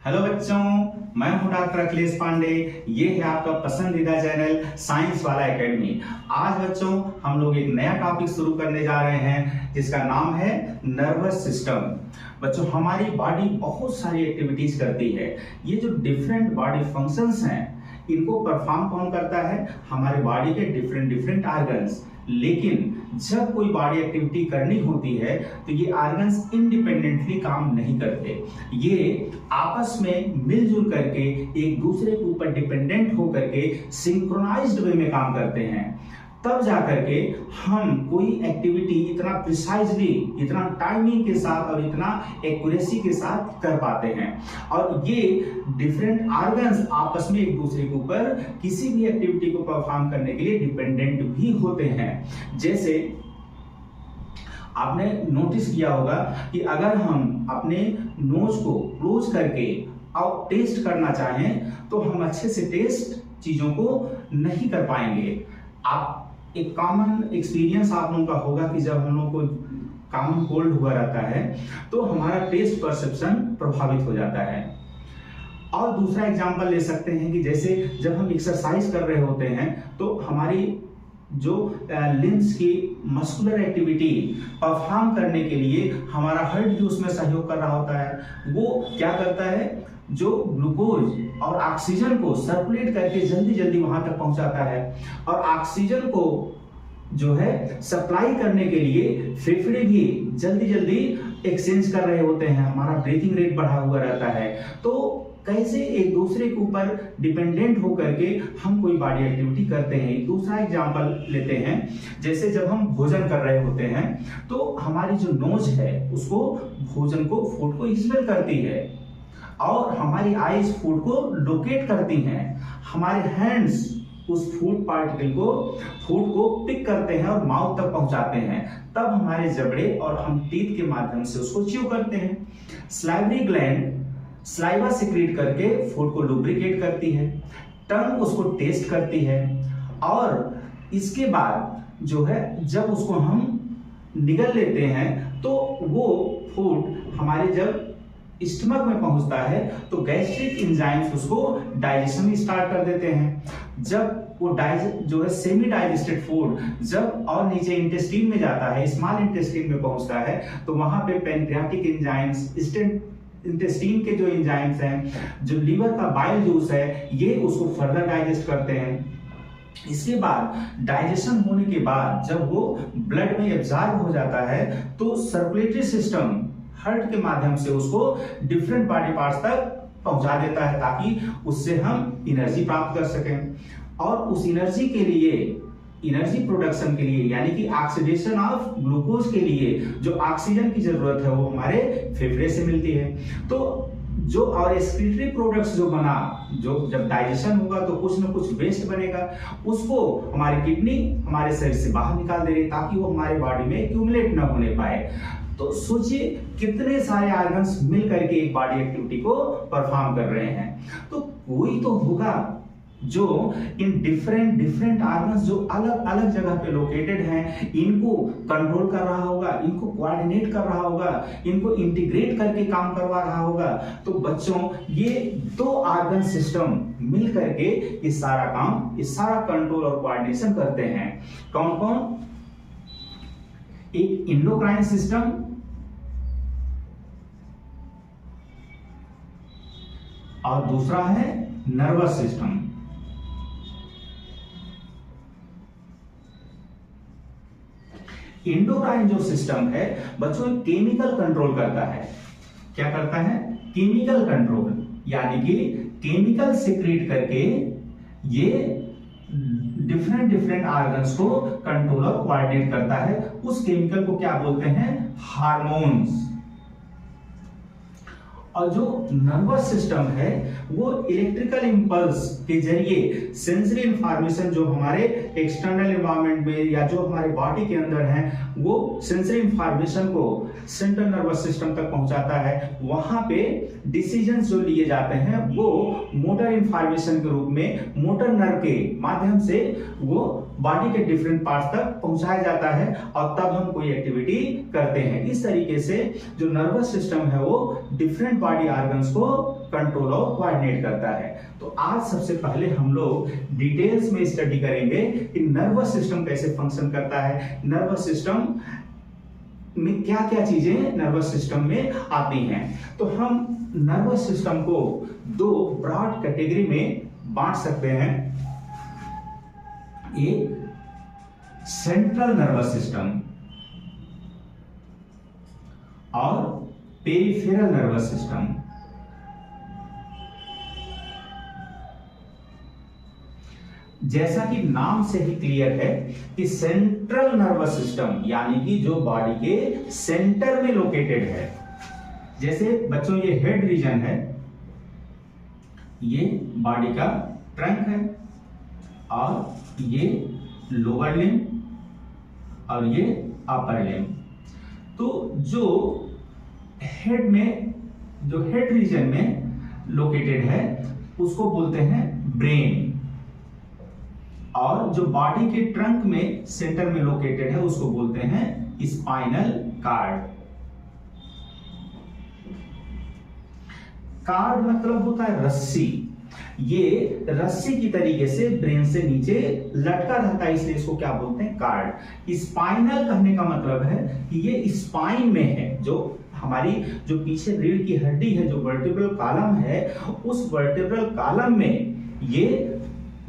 Hello बच्चों, मैं हूं डॉक्टर अखिलेश पांडे। ये है आपका पसंदीदा चैनल साइंस वाला एकेडमी। आज बच्चों हम लोग एक नया टॉपिक शुरू करने जा रहे हैं जिसका नाम है नर्वस सिस्टम। बच्चों हमारी बॉडी बहुत सारी एक्टिविटीज करती है। ये जो डिफरेंट बॉडी फंक्शंस हैं इनको परफॉर्म कौन करता है? हमारे बॉडी के डिफरेंट डिफरेंट ऑर्गन्स। लेकिन जब कोई बॉडी एक्टिविटी करनी होती है तो ये ऑर्गन्स इंडिपेंडेंटली काम नहीं करते, ये आपस में मिलजुल करके एक दूसरे के ऊपर डिपेंडेंट होकर के सिंक्रोनाइज्ड वे में काम करते हैं। तब जाकर के हम कोई एक्टिविटी इतना प्रिसाइजली, इतना टाइमिंग के साथ और इतना एक्यूरेसी के साथ कर पाते हैं। और ये डिफरेंट ऑर्गन्स आपस में एक दूसरे के ऊपर किसी भी एक्टिविटी को परफॉर्म करने के लिए डिपेंडेंट भी होते हैं। जैसे आपने नोटिस किया होगा कि अगर हम अपने नोज को क्लोज करके और टेस्ट करना चाहें तो हम अच्छे से टेस्ट चीजों को नहीं कर पाएंगे। आप एक कॉमन एक्सपीरियंस आप लोगों का होगा कि जब हम लोग को कॉमन कोल्ड हुआ रहता है तो हमारा टेस्ट परसेप्शन प्रभावित हो जाता है। और दूसरा एग्जांपल ले सकते हैं कि जैसे जब हम एक्सरसाइज कर रहे होते हैं तो हमारी जो लिम्स की मस्कुलर एक्टिविटी परफॉर्म करने के लिए हमारा हार्ट भी उसमें सहयोग कर रहा होता है। वो क्या करता है, जो ग्लूकोज और ऑक्सीजन को सर्कुलेट करके जल्दी जल्दी वहां तक पहुंचाता है। और ऑक्सीजन को जो है सप्लाई करने के लिए फेफड़े भी जल्दी जल्दी एक्सचेंज कर रहे होते हैं, हमारा ब्रीथिंग रेट बढ़ा हुआ रहता है। तो कैसे एक दूसरे के ऊपर डिपेंडेंट होकर के हम कोई बॉडी एक्टिविटी करते हैं। एक दूसरा एग्जांपल लेते हैं, जैसे जब हम भोजन कर रहे होते हैं तो हमारी जो नोज है उसको भोजन को, फूड को स्मेल करती है और हमारी आईज फूड को लोकेट करती हैं। हमारे हैंड्स उस फूड पार्टिकल को, फूड को पिक करते हैं और माउथ तक पहुंचाते हैं। तब हमारे जबड़े और हम टीथ के माध्यम से उसको च्यू करते हैं। सलाइवरी ग्लैंड सलाइवा सिक्रीट करके फूड को लुब्रिकेट करती है। टंग उसको टेस्ट करती है और इसके बाद जो है जब उसको हम निगल लेते हैं तो वो फूड हमारे जब स्टमक में पहुंचता है तो गैस्ट्रिक एंजाइम्स उसको डाइजेशन स्टार्ट कर देते हैं। जब वो जो है सेमी डाइजेस्टेड फूड जब और नीचे इंटेस्टाइन में जाता है, स्मॉल इंटेस्टाइन में पहुंचता है, तो वहां पे पैनक्रियाटिक एंजाइम्स, इंटेस्टाइन के जो एंजाइम्स हैं, जो लीवर का बाइल जूस है, ये उसको फर्दर डाइजेस्ट करते हैं। इसके बाद डाइजेशन होने के बाद जब वो ब्लड में एब्जॉर्ब हो जाता है तो सर्कुलेटरी सिस्टम हार्ट के माध्यम से उसको डिफरेंट बॉडी पार्ट्स तक पहुंचा देता है ताकि उससे हम एनर्जी प्राप्त कर सकें। और उस एनर्जी के लिए, एनर्जी प्रोडक्शन के लिए, यानी कि ऑक्सीडेशन ऑफ ग्लूकोज के लिए जो ऑक्सीजन की जरूरत है वो हमारे फेफड़े से मिलती है। तो जो और एक्सक्रीटरी प्रोडक्ट्स जो बना, जो जब डाइजेशन होगा तो कुछ ना कुछ वेस्ट बनेगा, उसको हमारी किडनी हमारे शरीर से बाहर निकाल दे रही है ताकि वो हमारे बॉडी में एक्यूमुलेट ना होने पाए। तो सोचिए कितने सारे ऑर्गन्स मिल करके एक बॉडी एक्टिविटी को परफॉर्म कर रहे हैं। तो कोई तो होगा जो इन डिफरेंट ऑर्गन्स जो अलग अलग जगह पे लोकेटेड हैं इनको कंट्रोल कर रहा होगा, इनको कोऑर्डिनेट कर रहा होगा, इनको इंटीग्रेट करके काम करवा रहा होगा। तो बच्चों ये दो ऑर्गन सिस्टम मिल करके ये सारा काम, ये सारा कंट्रोल और कोऑर्डिनेशन करते हैं। कौन कौन? एक एंडोक्राइन सिस्टम और दूसरा है नर्वस सिस्टम। एंडोक्राइन जो सिस्टम है बच्चों केमिकल कंट्रोल करता है। क्या करता है? केमिकल कंट्रोल, यानी कि केमिकल सिक्रीट करके ये डिफरेंट ऑर्गन्स को कंट्रोल और कोऑर्डिनेट करता है। उस केमिकल को क्या बोलते हैं? हार्मोन्स। और जो नर्वस सिस्टम है वो इलेक्ट्रिकल इंपल्स के जरिए सेंसरी इंफॉर्मेशन जो हमारे एक्सटर्नल एनवायरनमेंट में या जो हमारे बॉडी के अंदर है वो सेंसरी इंफॉर्मेशन को सेंट्रल नर्वस सिस्टम तक पहुंचाता है। वहां पे डिसीजंस जो लिए जाते हैं वो मोटर इंफॉर्मेशन के रूप में मोटर नर्व के माध्यम से वो बॉडी के डिफरेंट पार्ट्स तक पहुंचाया जाता है और तब हम कोई एक्टिविटी करते हैं। इस तरीके से जो नर्वस सिस्टम है वो डिफरेंट बॉडी ऑर्गन्स को कंट्रोल और कोऑर्डिनेट करता है। तो आज सबसे पहले हम लोग डिटेल्स में स्टडी करेंगे कि नर्वस सिस्टम कैसे फंक्शन करता है, नर्वस सिस्टम में क्या क्या चीजें नर्वस सिस्टम में आती हैं। तो हम नर्वस सिस्टम को दो ब्रॉड कैटेगरी में बांट सकते हैं। एक सेंट्रल नर्वस सिस्टम और पेरिफेरल नर्वस सिस्टम। जैसा कि नाम से ही क्लियर है कि सेंट्रल नर्वस सिस्टम यानी कि जो बॉडी के सेंटर में लोकेटेड है। जैसे बच्चों ये हेड रीजन है, ये बॉडी का ट्रंक है, और ये लोअर लिम्ब और ये अपर लिम्ब। तो जो हेड में, जो हेड रीजन में लोकेटेड है उसको बोलते हैं ब्रेन, और जो बॉडी के ट्रंक में सेंटर में लोकेटेड है उसको बोलते हैं स्पाइनल कार्ड। कार्ड मतलब होता है रस्सी। ये रस्सी की तरीके से ब्रेन से नीचे लटका रहता है, इसलिए इसको क्या बोलते हैं, कार्ड। स्पाइनल कहने का मतलब है कि ये स्पाइन में है, जो हमारी जो पीछे रीढ़ की हड्डी है, जो वर्टेब्रल कॉलम है, उस वर्टेब्रल कॉलम में ये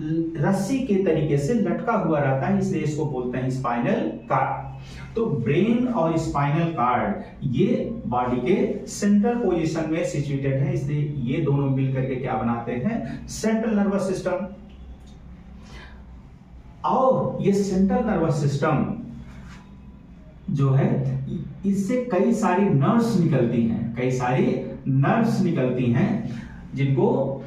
रस्सी के तरीके से लटका हुआ रहता है, इसलिए इसको बोलते हैं स्पाइनल कार्ड। तो ब्रेन और स्पाइनल कार्ड ये बॉडी के सेंट्रल पोजीशन में सिचुएटेड है, इसलिए ये दोनों मिलकर के क्या बनाते हैं, सेंट्रल नर्वस सिस्टम। और ये सेंट्रल नर्वस सिस्टम जो है इससे कई सारी नर्व्स निकलती हैं, कई सारी नर्व्स निकलती हैं, जिनको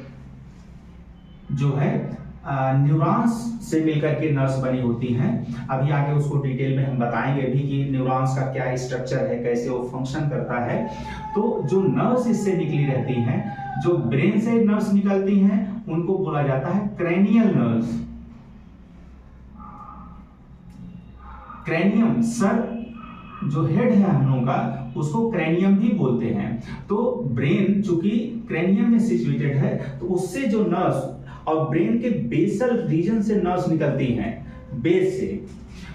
जो है न्यूरॉन्स से मिलकर के नर्व्स बनी होती हैं। अभी आगे उसको डिटेल में हम बताएंगे भी कि न्यूरॉन्स का क्या स्ट्रक्चर है, कैसे वो फंक्शन करता है। तो जो नर्व्स इससे निकली रहती हैं, जो ब्रेन से नर्व्स निकलती हैं, उनको बोला जाता है क्रेनियल नर्व्स। क्रेनियम, सर जो हेड है हम लोगों का, उसको क्रेनियम भी बोलते हैं। तो ब्रेन चूंकि क्रेनियम में सिचुएटेड है, तो उससे जो नर्व्स और ब्रेन के बेसल रीजन से नर्व्स निकलती हैं, बेस से।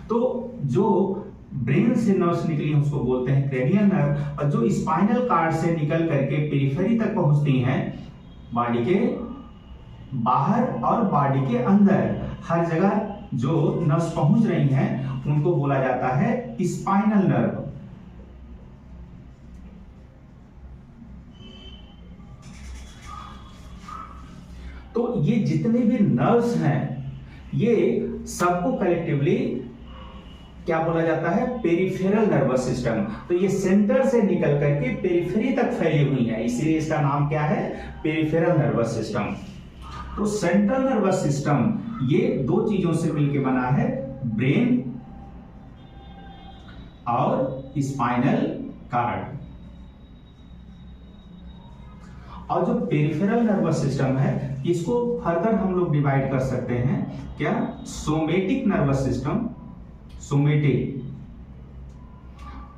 तो जो ब्रेन से नर्व्स निकली हैं उसको बोलते हैं क्रेनियल नर्व, और जो स्पाइनल कार्ड से निकल करके पेरिफेरी तक पहुंचती हैं, बॉडी के बाहर और बॉडी के अंदर हर जगह जो नर्व्स पहुंच रही हैं, उनको बोला जाता है स्पाइनल नर्व। तो ये जितने भी नर्व्स हैं, ये सबको कलेक्टिवली क्या बोला जाता है, पेरिफेरल नर्वस सिस्टम। तो ये सेंटर से निकल करके पेरिफेरी तक फैली हुई है, इसीलिए इसका नाम क्या है, पेरिफेरल नर्वस सिस्टम। तो सेंट्रल नर्वस सिस्टम ये दो चीजों से मिलकर बना है, ब्रेन और स्पाइनल कार्ड। और जो पेरिफेरल नर्वस सिस्टम है, इसको फर्दर हम लोग डिवाइड कर सकते हैं, क्या, सोमेटिक नर्वस सिस्टम, सोमेटिक,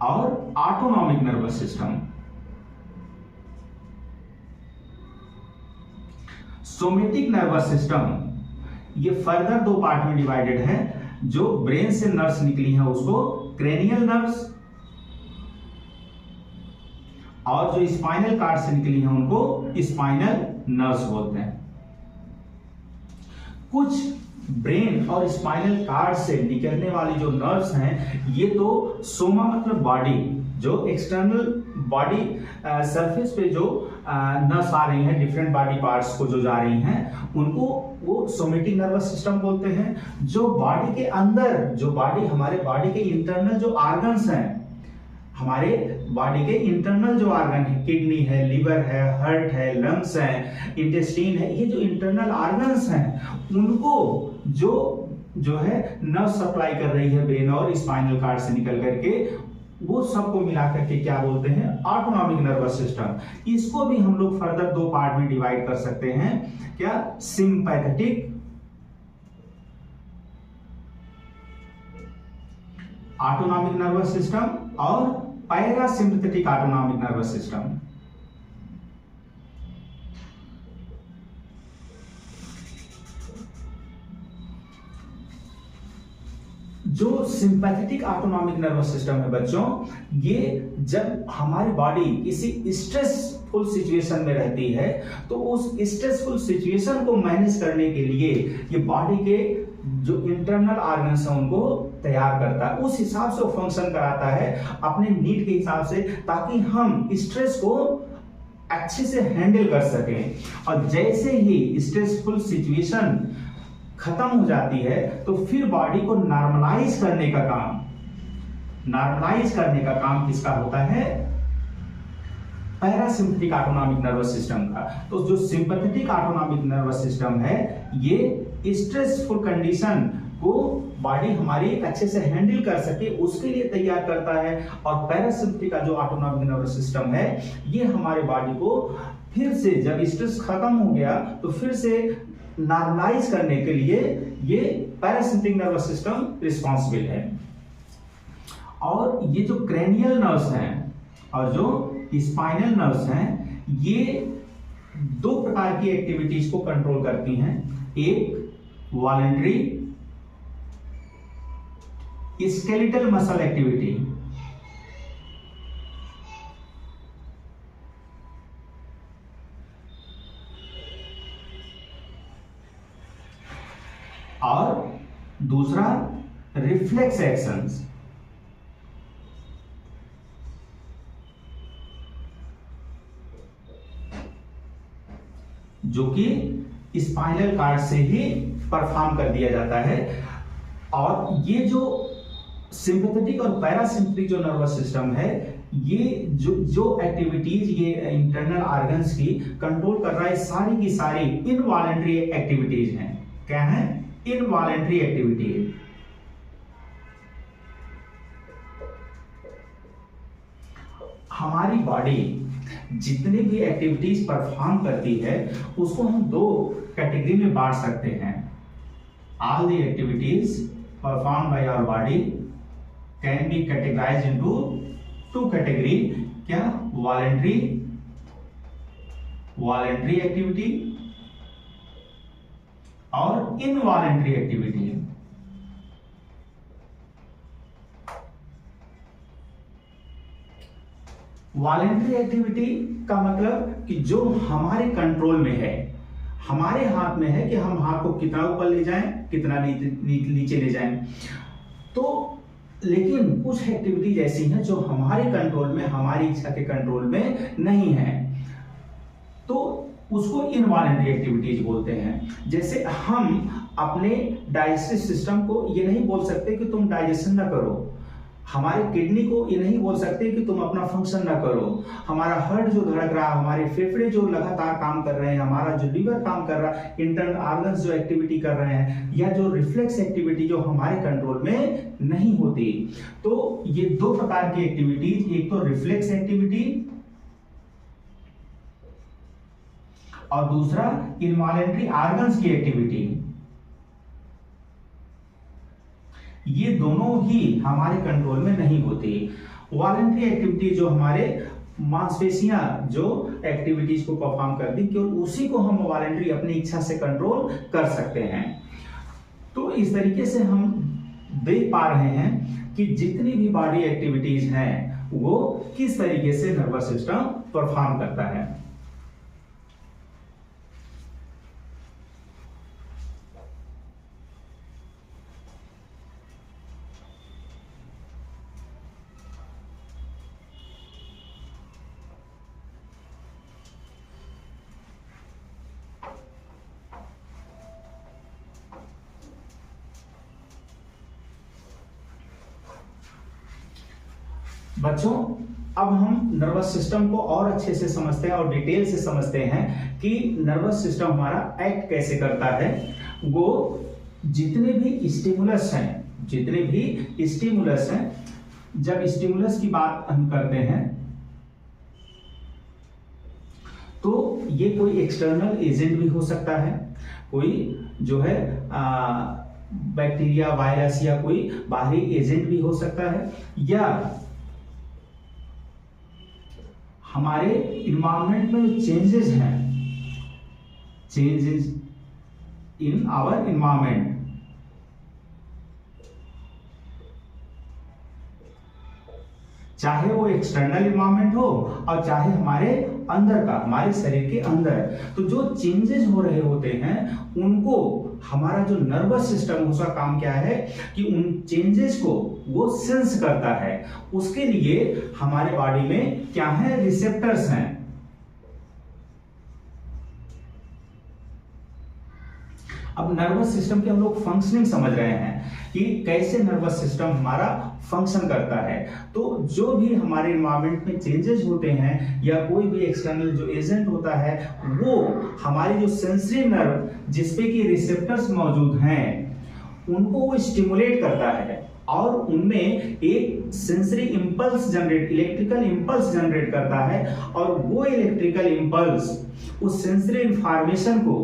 और autonomic nervous system. Somatic nervous system ये फर्दर दो पार्ट में डिवाइडेड है। जो ब्रेन से नर्व्स निकली है उसको क्रेनियल नर्व्स, और जो स्पाइनल कार्ड से निकली है उनको स्पाइनल नर्व्स बोलते हैं। कुछ ब्रेन और स्पाइनल कार्ड से निकलने वाली जो नर्व्स हैं, ये तो सोमा मतलब बॉडी, जो एक्सटर्नल बॉडी सरफेस पे जो नर्व्स आ रही हैं, डिफरेंट बॉडी पार्ट्स को जो जा रही हैं, उनको वो सोमेटिक नर्वस सिस्टम बोलते हैं। जो बॉडी के अंदर, जो बॉडी हमारे बॉडी के इंटरनल जो ऑर्गन्स हैं, हमारे बॉडी के इंटरनल जो ऑर्गन है, किडनी है, लिवर है, हार्ट है, लंग्स है, इंटेस्टाइन है, ये जो इंटरनल ऑर्गन्स हैं, उनको जो है नर्व सप्लाई कर रही है ब्रेन और स्पाइनल कार्ड से निकल करके, वो सबको मिलाकर के क्या बोलते हैं, ऑटोनॉमिक नर्वस सिस्टम। इसको भी हम लोग फर्दर दो पार्ट में डिवाइड कर सकते हैं, क्या, सिंपैथेटिक ऑटोनॉमिक नर्वस सिस्टम और पैरासिम्पैथेटिक ऑटोनॉमिक नर्वस सिस्टम। जो सिंपैथेटिक ऑटोनॉमिक नर्वस सिस्टम है बच्चों, ये जब हमारी बॉडी किसी स्ट्रेसफुल सिचुएशन में रहती है तो उस स्ट्रेसफुल सिचुएशन को मैनेज करने के लिए ये बॉडी के जो इंटरनल ऑर्गन्स हैं उनको तैयार करता है, उस हिसाब से वो फंक्शन कराता है अपने नीड के हिसाब से, ताकि हम स्ट्रेस को अच्छे से हैंडल कर सकें। और जैसे ही स्ट्रेसफुल सिचुएशन खत्म हो जाती है तो फिर बॉडी को नॉर्मलाइज करने का काम किसका होता है? पैरासिम्पैथेटिक ऑटोनॉमिक नर्वस सिस्टम का। तो जो सिंपैथेटिक ऑटोनॉमिक नर्वस सिस्टम है ये स्ट्रेसफुल कंडीशन को बॉडी हमारी अच्छे से हैंडल कर सके उसके लिए तैयार करता है, और पैरासिम्पैथेटिक का जो ऑटोनॉमिक नर्वस सिस्टम है ये हमारे बॉडी को फिर से जब स्ट्रेस खत्म हो गया तो फिर से नॉर्मलाइज करने के लिए ये पैरासिम्पैथेटिक नर्वस सिस्टम रिस्पॉन्सिबल है। और ये जो क्रेनियल नर्व्स हैं और जो स्पाइनल नर्व्स हैं ये दो प्रकार की एक्टिविटीज को कंट्रोल करती हैं, एक वॉलंटरी स्केलेटल मसल एक्टिविटी, और दूसरा रिफ्लेक्स एक्शंस। जो कि स्पाइनल कार्ड से ही परफॉर्म कर दिया जाता है। और ये जो सिंपैथेटिक और पैरासिम्पैथेटिक जो नर्वस सिस्टम है ये जो एक्टिविटीज ये इंटरनल ऑर्गन्स की कंट्रोल कर रहा है, सारी की सारी इनवॉलंटरी एक्टिविटीज हैं। क्या है? Involuntary activities. हमारी बॉडी जितनी भी एक्टिविटीज परफॉर्म करती है उसको हम दो कैटेगरी में बांट सकते हैं। All the activities perform by our body can be categorized into two category. क्या? वॉलंटरी एक्टिविटी और इनवॉलंटरी एक्टिविटी। वॉलंटरी एक्टिविटी का मतलब कि जो हमारे कंट्रोल में है, हमारे हाथ में है कि हम हाथ को कितना ऊपर ले जाएं, कितना नीचे ले जाएं। तो लेकिन कुछ एक्टिविटीज ऐसी हैं जो हमारे कंट्रोल में, हमारी इच्छा के कंट्रोल में नहीं है, तो उसको इनवॉलंटरी एक्टिविटीज बोलते हैं। जैसे हम अपने डाइजेस्टिव सिस्टम को ये नहीं बोल सकते कि तुम डाइजेशन ना करो, हमारे किडनी को ये नहीं बोल सकते कि तुम अपना फंक्शन ना करो, हमारा हार्ट जो धड़क रहा है, हमारे फेफड़े जो लगातार काम कर रहे हैं, हमारा जो लीवर काम कर रहा है, इंटरनल ऑर्गन्स जो एक्टिविटी कर रहे हैं, या जो रिफ्लेक्स एक्टिविटी जो हमारे कंट्रोल में नहीं होती। तो ये दो प्रकार की एक्टिविटीज, एक तो रिफ्लेक्स एक्टिविटी और दूसरा इनवॉलंटरी ऑर्गन्स की एक्टिविटी। ये दोनों ही हमारे कंट्रोल में नहीं होती। वॉलंटरी एक्टिविटी जो हमारे मांसपेशियां जो एक्टिविटीज को परफॉर्म करती, केवल उसी को हम वॉलंटरी अपनी इच्छा से कंट्रोल कर सकते हैं। तो इस तरीके से हम देख पा रहे हैं कि जितनी भी बॉडी एक्टिविटीज हैं वो किस तरीके से नर्वस सिस्टम परफॉर्म करता है। बच्चों, अब हम नर्वस सिस्टम को और अच्छे से समझते हैं और डिटेल से समझते हैं कि नर्वस सिस्टम हमारा एक्ट कैसे करता है। वो जितने भी स्टिमुलस हैं, जब स्टिमुलस की बात हम करते हैं तो ये कोई एक्सटर्नल एजेंट भी हो सकता है, कोई जो है बैक्टीरिया, वायरस या कोई बाहरी एजेंट भी हो सकता है, या हमारे इन्वायरमेंट में जो चेंजेस हैं, चेंजेस इन आवर इन्वायरमेंट, चाहे वो एक्सटर्नल इन्वायरमेंट हो और चाहे हमारे अंदर का, हमारे शरीर के अंदर। तो जो चेंजेस हो रहे होते हैं उनको हमारा जो नर्वस सिस्टम, उसका काम क्या है कि उन चेंजेस को वो सेंस करता है। उसके लिए हमारे बॉडी में क्या है, रिसेप्टर्स हैं। अब नर्वस सिस्टम की हम लोग फंक्शनिंग समझ रहे हैं कि कैसे नर्वस सिस्टम हमारा फंक्शन करता है। तो जो भी हमारे एनवायरनमेंट में चेंजेस होते हैं या कोई भी एक्सटर्नल जो एजेंट होता है, वो हमारी जो सेंसरी नर्व जिसपे कि रिसेप्टर्स मौजूद हैं उनको वो स्टिमुलेट करता है और उनमें एक sensory impulse generate, electrical impulse generate करता है। और वो इलेक्ट्रिकल इंपल्स उस सेंसरी इंफॉर्मेशन को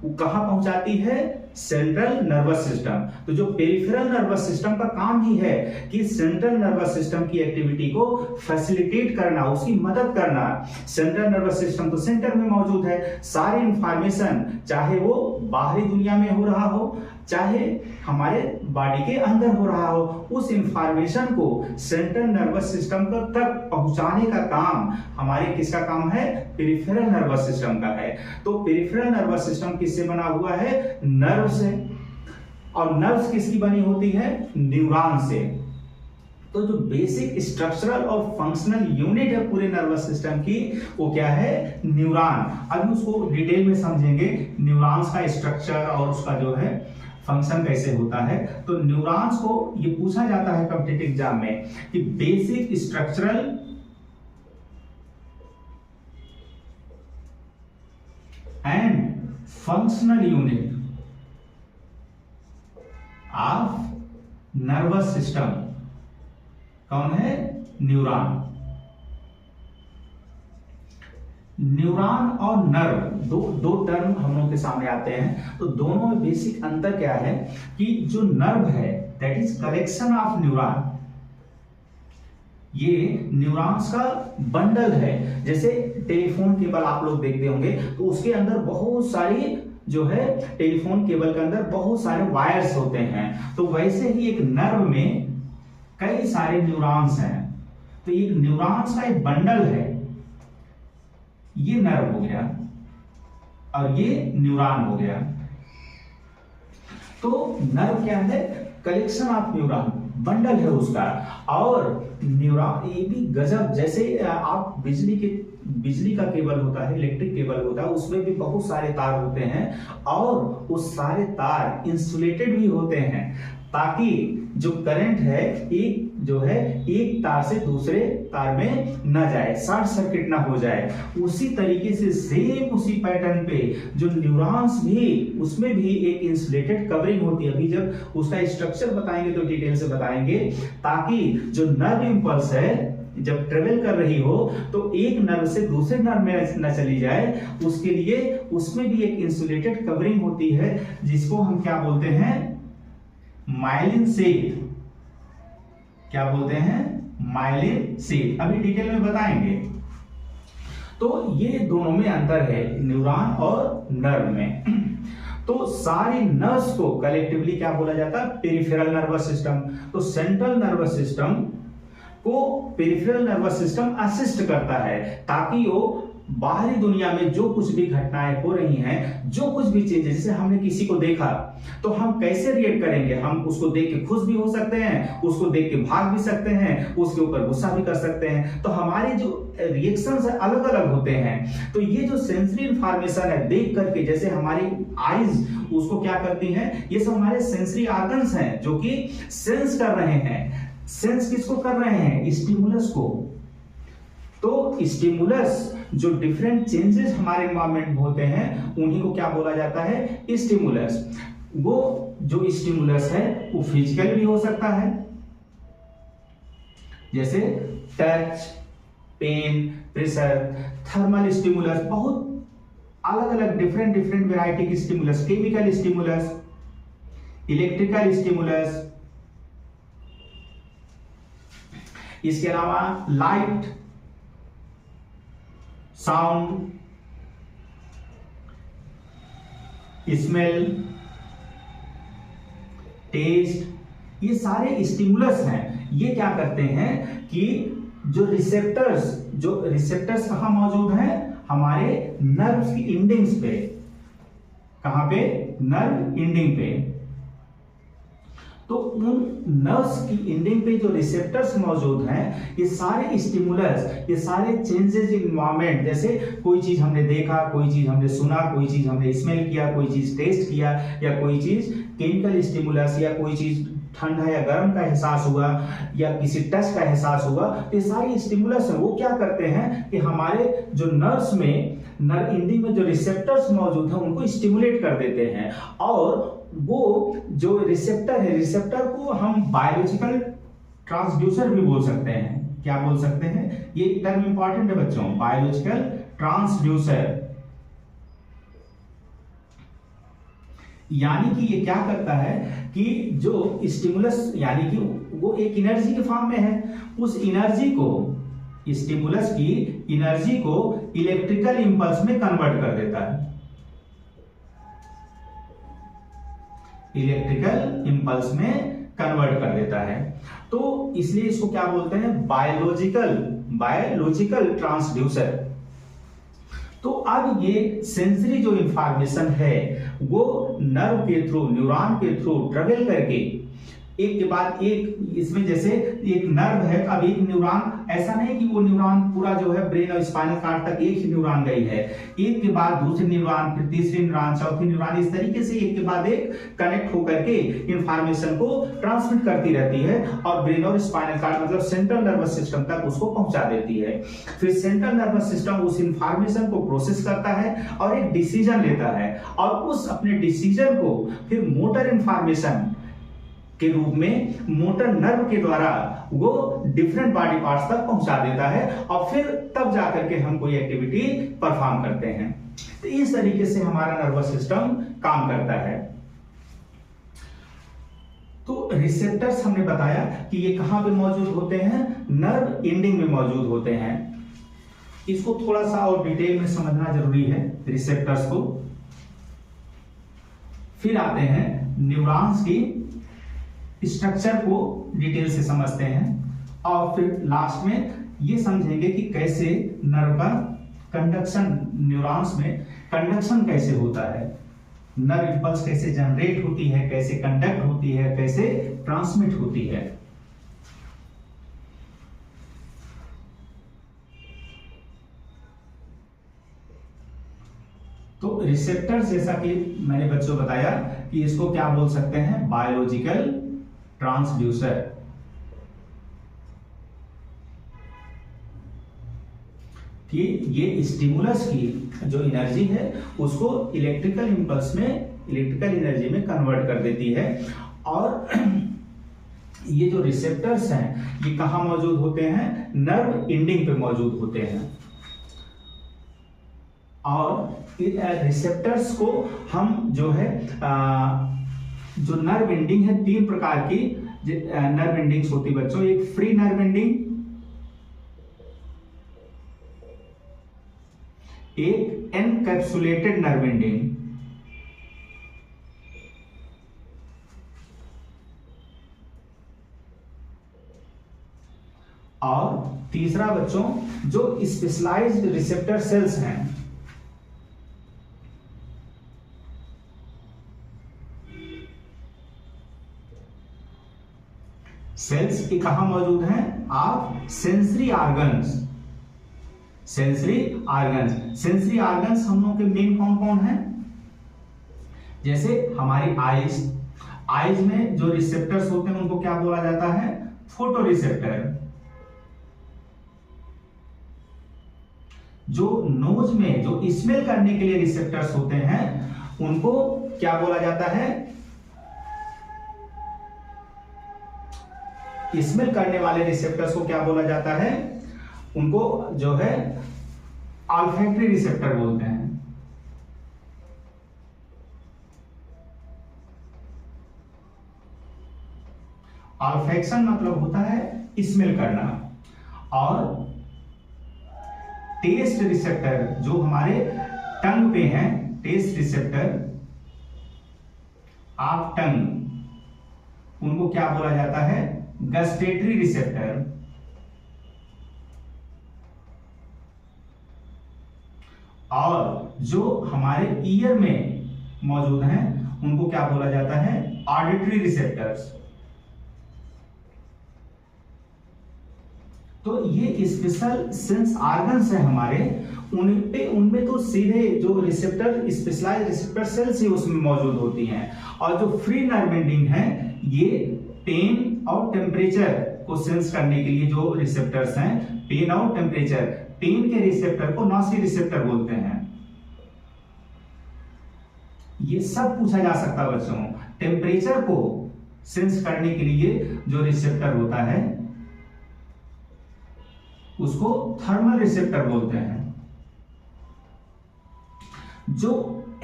वो कहां पहुंचाती है, सेंट्रल नर्वस सिस्टम। तो जो पेरिफेरल नर्वस सिस्टम का काम ही है कि सेंट्रल नर्वस सिस्टम की एक्टिविटी को फैसिलिटेट करना, उसकी मदद करना। सेंट्रल नर्वस सिस्टम तो सेंटर में मौजूद है। सारी इंफॉर्मेशन चाहे वो बाहरी दुनिया में हो रहा हो चाहे हमारे बॉडी के अंदर हो रहा हो, उस इंफॉर्मेशन को सेंट्रल नर्वस सिस्टम तक पहुंचाने का काम हमारे किसका काम है, पेरिफेरल नर्वस सिस्टम का है। तो पेरिफेरल नर्वस सिस्टम किससे बना हुआ है, नर्व से। और नर्व्स किसकी बनी होती है, न्यूरॉन से। तो जो बेसिक स्ट्रक्चरल और फंक्शनल यूनिट है पूरे नर्वस सिस्टम की, वो क्या है, न्यूरॉन। अभी उसको डिटेल में समझेंगे, न्यूरॉन्स का स्ट्रक्चर और उसका जो है फंक्शन कैसे होता है। तो न्यूरॉन्स को ये पूछा जाता है कॉम्पिटिटिव एग्जाम में कि basic structural and functional unit of nervous system कौन है, न्यूरॉन। न्यूरॉन और नर्व दो टर्म हम लोग के सामने आते हैं। तो दोनों में बेसिक अंतर क्या है कि जो नर्व है that is collection of neuron, ये न्यूरॉन्स का बंडल है। जैसे टेलीफोन केबल आप लोग देखते होंगे तो उसके अंदर बहुत सारी जो है, टेलीफोन केबल के अंदर बहुत सारे वायर्स होते हैं। तो वैसे ही एक नर्व में कई सारे न्यूरॉन्स हैं। तो एक न्यूरॉन्स का एक बंडल है, ये नर्व हो गया और ये न्यूरॉन हो गया। तो नर्व क्या है, कलेक्शन ऑफ न्यूरॉन, बंडल है उसका। और न्यूरॉन ये भी गजब, जैसे आप बिजली का केबल होता है, इलेक्ट्रिक केबल होता है, उसमें भी बहुत सारे तार होते हैं और उस सारे तार इंसुलेटेड भी होते हैं ताकि जो करंट है एक तार से दूसरे तार में न जाए, शॉर्ट सर्किट ना हो जाए। उसी तरीके से सेम उसी पैटर्न पे जो न्यूरॉन्स भी, उसमें भी एक इंसुलेटेड कवरिंग होती है। अभी जब उसका स्ट्रक्चर बताएंगे तो डिटेल से बताएंगे, ताकि जो नर्व इंपल्स है जब ट्रेवल कर रही हो तो एक नर्व से दूसरे नर्व में न चली जाए, उसके लिए उसमें भी एक इंसुलेटेड कवरिंग होती है जिसको हम क्या बोलते हैं, माइलिन शीट। क्या बोलते हैं, माइलिन शीट। अभी डिटेल में बताएंगे। तो ये दोनों में अंतर है, न्यूरॉन और नर्व में। तो सारी नर्व्स को कलेक्टिवली क्या बोला जाता है, पेरिफेरल नर्वस सिस्टम। तो सेंट्रल नर्वस सिस्टम को पेरिफेरल नर्वस सिस्टम असिस्ट करता है ताकि वो बाहरी दुनिया में जो कुछ भी घटनाएं हो रही हैं, जो कुछ भी चीजें, जैसे हमने किसी को देखा तो हम कैसे रिएक्ट करेंगे, हम उसको देख के खुश भी हो सकते हैं, उसको देख के भाग भी सकते हैं, उसके ऊपर गुस्सा भी कर सकते हैं। तो हमारे जो रिएक्शंस है अलग अलग होते हैं। तो ये जो सेंसरी इंफॉर्मेशन है देख करके, जैसे हमारी आईज उसको क्या करती हैं, ये सब हमारे सेंसरी ऑर्गन्स हैं जो कि सेंस कर रहे हैं। सेंस किसको कर रहे हैं, स्टिमुलस को। तो स्टिमुलस जो डिफरेंट चेंजेस हमारे एनवायरनमेंट में होते हैं उन्हीं को क्या बोला जाता है, स्टिमुलस। वो जो स्टिमुलस है वो फिजिकल भी हो सकता है, जैसे touch, pain, pressure, thermal stimulus, बहुत अलग अलग डिफरेंट वैरायटी की stimulus, chemical stimulus, electrical stimulus. इसके अलावा लाइट, साउंड, स्मेल, टेस्ट, ये सारे स्टिमुलस हैं। ये क्या करते हैं कि जो रिसेप्टर्स कहाँ मौजूद हैं, हमारे नर्व्स की इंडिंग्स पे। कहां पे? नर्व इंडिंग पे। तो उन नर्व्स की इंडिंग पे जो रिसेप्टर्स मौजूद हैं, ये सारे स्टिमुलस, ये सारे चेंजेस इन एनवायरनमेंट, जैसे कोई चीज हमने देखा, कोई चीज हमने सुना, कोई चीज हमने स्मेल किया, कोई चीज टेस्ट किया, या कोई चीज केमिकल स्टिमुलस, या कोई चीज ठंडा या गर्म का एहसास हुआ, या किसी टच का एहसास हुआ, ये सारी स्टिमुलस है, वो क्या करते हैं कि हमारे जो नर्व्स में, नर्व इंडिंग में जो रिसेप्टर्स मौजूद हैं उनको स्टिमुलेट कर देते हैं। और वो जो रिसेप्टर है, रिसेप्टर को हम बायोलॉजिकल ट्रांसड्यूसर भी बोल सकते हैं। क्या बोल सकते हैं? ये टर्म इंपॉर्टेंट है बच्चों, बायोलॉजिकल ट्रांसड्यूसर। यानी कि ये क्या करता है कि जो स्टिमुलस, यानी कि वो एक एनर्जी के फॉर्म में है, उस एनर्जी को, स्टिमुलस की एनर्जी को इलेक्ट्रिकल इंपल्स में कन्वर्ट कर देता है, इलेक्ट्रिकल इंपल्स में कन्वर्ट कर देता है। तो इसलिए इसको क्या बोलते हैं? Biological transducer. तो अब ये सेंसरी जो इंफॉर्मेशन है वो नर्व के थ्रू, न्यूरॉन के थ्रू ट्रेवल करके एक के बाद एक, इसमें जैसे एक नर्व है, अब एक न्यूरॉन, ऐसा नहीं कि वो न्यूरॉन पूरा जो है ब्रेन और स्पाइनल कॉर्ड तक एक ही न्यूरॉन गई है, एक के बाद दूसरे न्यूरॉन, फिर तीसरी न्यूरॉन, चौथी न्यूरॉन, इस तरीके से एक के बाद एक कनेक्ट होकर के इंफॉर्मेशन को ट्रांसमिट करती रहती है और ब्रेन और स्पाइनल कॉर्ड मतलब सेंट्रल नर्वस सिस्टम तक उसको पहुंचा देती है। फिर सेंट्रल नर्वस सिस्टम उस इंफॉर्मेशन को प्रोसेस करता है और एक डिसीजन लेता है, और उस अपने डिसीजन को फिर मोटर इंफॉर्मेशन के रूप में मोटर नर्व के द्वारा वो डिफरेंट बॉडी पार्ट्स तक पहुंचा देता है, और फिर तब जाकर के हम कोई एक्टिविटी परफॉर्म करते हैं। तो इस तरीके से हमारा नर्वस सिस्टम काम करता है। तो रिसेप्टर्स हमने बताया कि ये कहां पे मौजूद होते हैं? नर्व एंडिंग में मौजूद होते हैं। इसको थोड़ा सा और डिटेल में समझना जरूरी है रिसेप्टर्स को। फिर आते हैं न्यूरॉन्स की स्ट्रक्चर को डिटेल से समझते हैं, और फिर लास्ट में ये समझेंगे कि कैसे नर्व का कंडक्शन, न्यूरॉन्स में कंडक्शन कैसे होता है, नर्व इंपल्स कैसे जनरेट होती है, कैसे कंडक्ट होती है, कैसे ट्रांसमिट होती है। तो रिसेप्टर्स, जैसा कि मैंने बच्चों बताया कि इसको क्या बोल सकते हैं? Biological transducer. कि ये स्टिमुलस की जो एनर्जी है उसको इलेक्ट्रिकल इंपल्स में, इलेक्ट्रिकल एनर्जी में कन्वर्ट कर देती है। और ये जो रिसेप्टर्स हैं ये कहां मौजूद होते हैं? नर्व एंडिंग पे मौजूद होते हैं। और रिसेप्टर्स को हम जो है जो नर्व एंडिंग है, तीन प्रकार की नर्व एंडिंग्स होती है बच्चों। एक फ्री नर्व एंडिंग, एक एनकैप्सुलेटेड नर्व एंडिंग, और तीसरा बच्चों जो स्पेशलाइज्ड रिसेप्टर सेल्स हैं। सेल्स के कहां मौजूद हैं? आप sensory organs, sensory organs. Sensory organs हम लोगों के मेन कौन कौन हैं? जैसे हमारी आईज, आईज में जो रिसेप्टर्स होते हैं उनको क्या बोला जाता है? Photo receptor. जो नोज में जो स्मेल करने के लिए रिसेप्टर्स होते हैं उनको क्या बोला जाता है? स्मेल करने वाले रिसेप्टर्स को क्या बोला जाता है? उनको जो है ऑल्फैक्टरी रिसेप्टर बोलते हैं। ऑल्फैक्शन मतलब होता है स्मेल करना, और टेस्ट रिसेप्टर जो हमारे टंग पे हैं, टेस्ट रिसेप्टर ऑफ टंग, उनको क्या बोला जाता है? Gustatory receptor. और जो हमारे ईयर में मौजूद हैं उनको क्या बोला जाता है, ऑडिटरी रिसेप्टर्स। तो ये स्पेशल सेंस ऑर्गन्स है हमारे, उनमें तो सीधे जो रिसेप्टर स्पेशलाइज्ड रिसेप्टर सेल्स ही उसमें मौजूद होती हैं, और जो फ्री नर्व एंडिंग है ये पेन और टेम्परेचर को सेंस करने के लिए जो रिसेप्टर्स हैं, पेन और टेम्परेचर, पेन के रिसेप्टर को नॉसी रिसेप्टर बोलते हैं। ये सब पूछा जा सकता है बच्चों। टेम्परेचर को सेंस करने के लिए जो रिसेप्टर होता है उसको थर्मल रिसेप्टर बोलते हैं। जो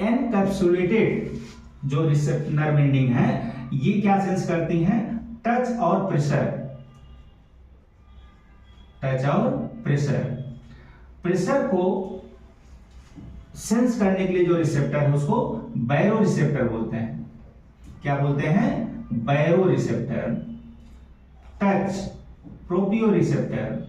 एनकैप्सुलेटेड जो नर्व एंडिंग है ये क्या सेंस करती हैं, टच और प्रेशर, टच और प्रेशर। प्रेशर को सेंस करने के लिए जो रिसेप्टर है उसको बैरो रिसेप्टर बोलते हैं। क्या बोलते हैं, baro receptor. Touch proprio receptor.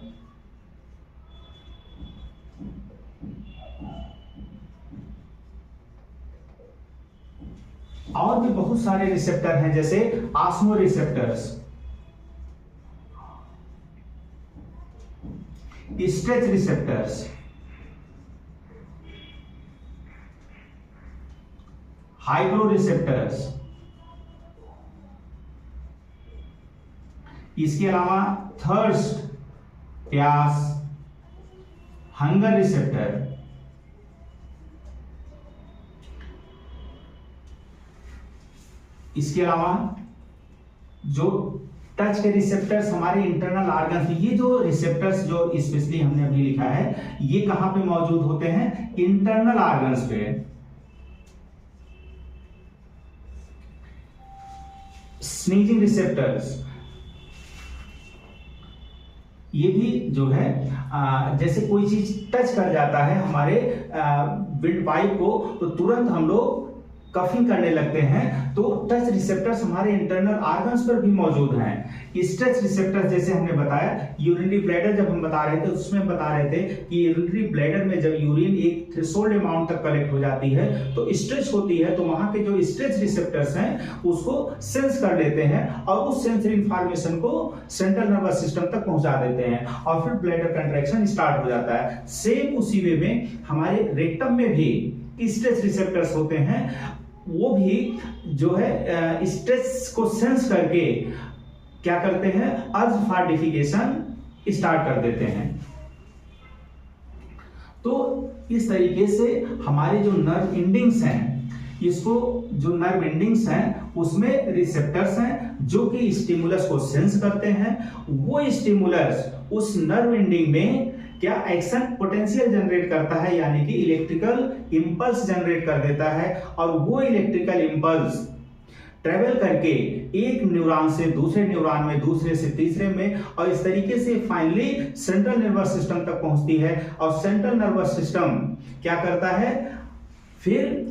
और भी बहुत सारे रिसेप्टर हैं जैसे osmo receptors, stretch receptors, hydro receptors, इसके अलावा थर्स्ट प्यास, हंगर रिसेप्टर, इसके अलावा जो टच के रिसेप्टर्स हमारे इंटरनल ऑर्गन, ये जो रिसेप्टर्स जो स्पेशली हमने अभी लिखा है ये कहां पे मौजूद होते हैं, इंटरनल ऑर्गन्स पे। स्नीजिंग रिसेप्टर्स, ये भी जो है जैसे कोई चीज टच कर जाता है हमारे विंड पाइप को तो तुरंत हम लोग कफिंग करने लगते हैं, तो टच रिसेप्टर्स हमारे इंटरनल ऑर्गन्स पर भी मौजूद हैं। स्ट्रेच रिसेप्टर्स जैसे हमने बताया, यूरिनरी ब्लैडर जब हम बता रहे थे उसमें बता रहे थे कि यूरिनरी ब्लैडर में जब यूरिन एक थ्रेशोल्ड अमाउंट तक कलेक्ट हो जाती है तो स्ट्रेच होती है, तो वहां के जो स्ट्रेच रिसेप्टर्स हैं उसको सेंस कर लेते हैं और उस सेंसरी इंफॉर्मेशन को सेंट्रल नर्वस सिस्टम तक पहुंचा देते हैं और फिर ब्लैडर कंट्रैक्शन स्टार्ट हो जाता है। सेम उसी वे में हमारे रेक्टम में भी स्ट्रेच रिसेप्टर्स होते हैं, वो भी जो है स्ट्रेस को सेंस करके क्या करते हैं, अर्ज फॉर डिफिकेशन स्टार्ट कर देते हैं। तो इस तरीके से हमारे जो नर्व एंडिंग्स हैं, इसको जो नर्व एंडिंग्स हैं उसमें रिसेप्टर्स हैं जो कि स्टिमुलस को सेंस करते हैं। वो स्टिमुलस उस नर्व एंडिंग में क्या एक्शन पोटेंशियल जनरेट करता है, यानी कि इलेक्ट्रिकल इंपल्स जनरेट कर देता है, और वो इलेक्ट्रिकल इंपल्स ट्रेवल करके एक न्यूरॉन से दूसरे न्यूरॉन में, दूसरे से तीसरे में, और इस तरीके से फाइनली सेंट्रल नर्वस सिस्टम तक पहुंचती है। और सेंट्रल नर्वस सिस्टम क्या करता है, फिर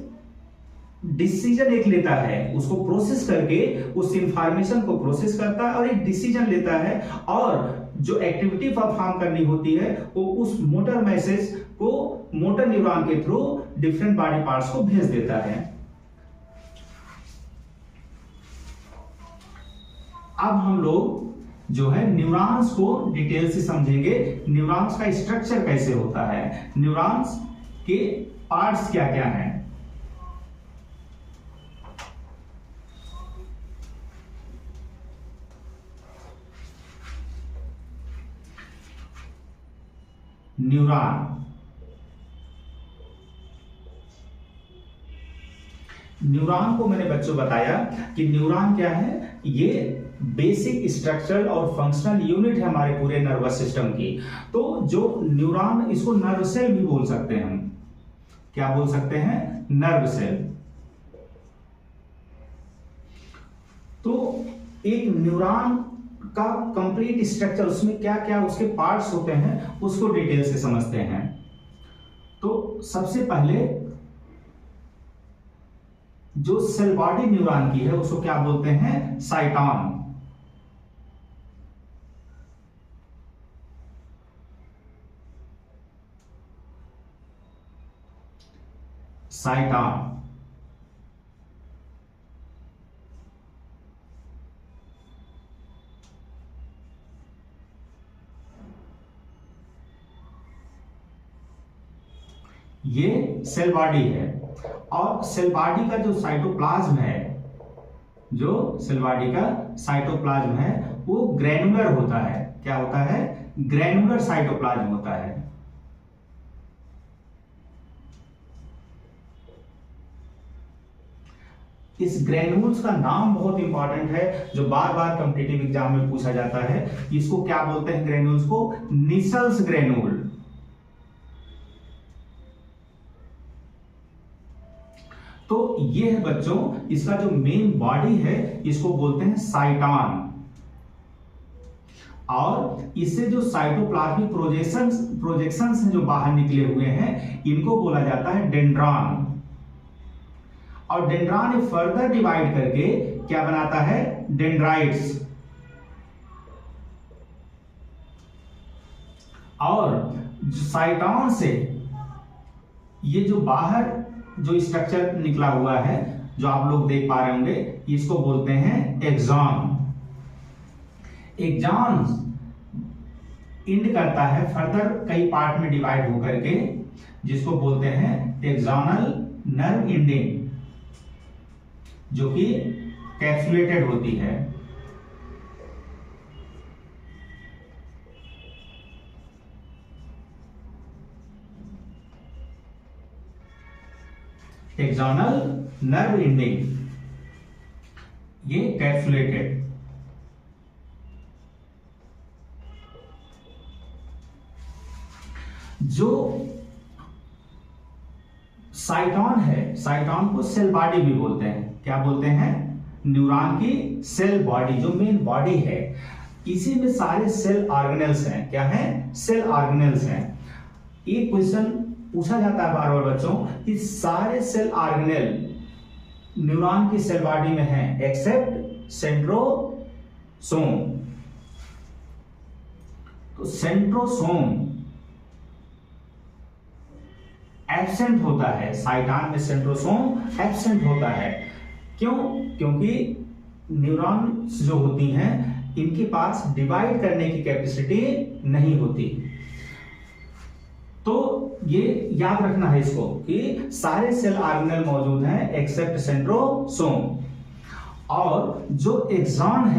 डिसीजन एक लेता है, उसको प्रोसेस करके उस इंफॉर्मेशन को प्रोसेस करता है और एक डिसीजन लेता है, और जो एक्टिविटी परफॉर्म करनी होती है वो उस मोटर मैसेज को मोटर न्यूरॉन के थ्रू डिफरेंट बॉडी पार्ट्स को भेज देता है। अब हम लोग जो है न्यूरॉन्स को डिटेल से समझेंगे, न्यूरॉन्स का स्ट्रक्चर कैसे होता है, न्यूरॉन्स के पार्ट्स क्या क्या हैं। न्यूरॉन को मैंने बच्चों बताया कि न्यूरॉन क्या है, ये बेसिक स्ट्रक्चरल और फंक्शनल यूनिट है हमारे पूरे नर्वस सिस्टम की। तो जो न्यूरॉन, इसको नर्व सेल भी बोल सकते हैं हम। क्या बोल सकते हैं, नर्व सेल। तो एक न्यूरॉन का कंप्लीट स्ट्रक्चर, उसमें क्या क्या उसके पार्ट्स होते हैं उसको डिटेल से समझते हैं। तो सबसे पहले जो सेल बॉडी न्यूरॉन की है उसको क्या बोलते हैं, साइटॉन। साइटॉन। ये सेल बॉडी है और सेल बॉडी का जो साइटोप्लाज्म है, जो सेल बॉडी का साइटोप्लाज्म है वो ग्रैनुलर होता है। क्या होता है? ग्रैनुलर साइटोप्लाज्म होता है। इस ग्रैन्यूल्स का नाम बहुत इंपॉर्टेंट है, जो बार बार कॉम्पिटिटिव एग्जाम में पूछा जाता है। इसको क्या बोलते हैं? ग्रैन्यूल्स को निसल्स ग्रैन्यूल। तो ये है बच्चों, इसका जो मेन बॉडी है इसको बोलते हैं साइटॉन, और इससे जो साइटोप्लाज्मिक प्रोजेक्शंस हैं जो बाहर निकले हुए हैं, इनको बोला जाता है डेंड्रॉन। और डेंड्रॉन फर्दर डिवाइड करके क्या बनाता है? डेंड्राइट्स। और साइटॉन से ये जो बाहर जो स्ट्रक्चर निकला हुआ है, जो आप लोग देख पा रहे होंगे, इसको बोलते हैं एक्सॉन। एक्सॉन इंड करता है फर्दर कई पार्ट में डिवाइड होकर के, जिसको बोलते हैं एक्सॉनल नर्व इंडिंग, जो कि कैप्सुलेटेड होती है। एक्सॉनल नर्व इंडिंग, ये कैप्सुलेटेड। जो साइटॉन है, साइटॉन को सेल बॉडी भी बोलते हैं। क्या बोलते हैं? न्यूरॉन की सेल बॉडी, जो मेन बॉडी है। इसी में सारे सेल ऑर्गेनेल्स हैं। क्या है? सेल ऑर्गेनेल्स हैं। एक क्वेश्चन पूछा जाता है बार बार बच्चों कि सारे सेल ऑर्गेनेल न्यूरॉन की सेल बॉडी में हैं एक्सेप्ट सेंट्रोसोम। तो सेंट्रोसोम एब्सेंट होता है, साइटॉन में सेंट्रोसोम एब्सेंट होता है। क्यों? क्योंकि न्यूरॉन्स जो होती हैं इनके पास डिवाइड करने की कैपेसिटी नहीं होती। तो ये याद रखना है इसको कि सारे सेल ऑर्गेनेल मौजूद हैं एक्सेप्ट सेंट्रोसोम। और जो एक्सॉन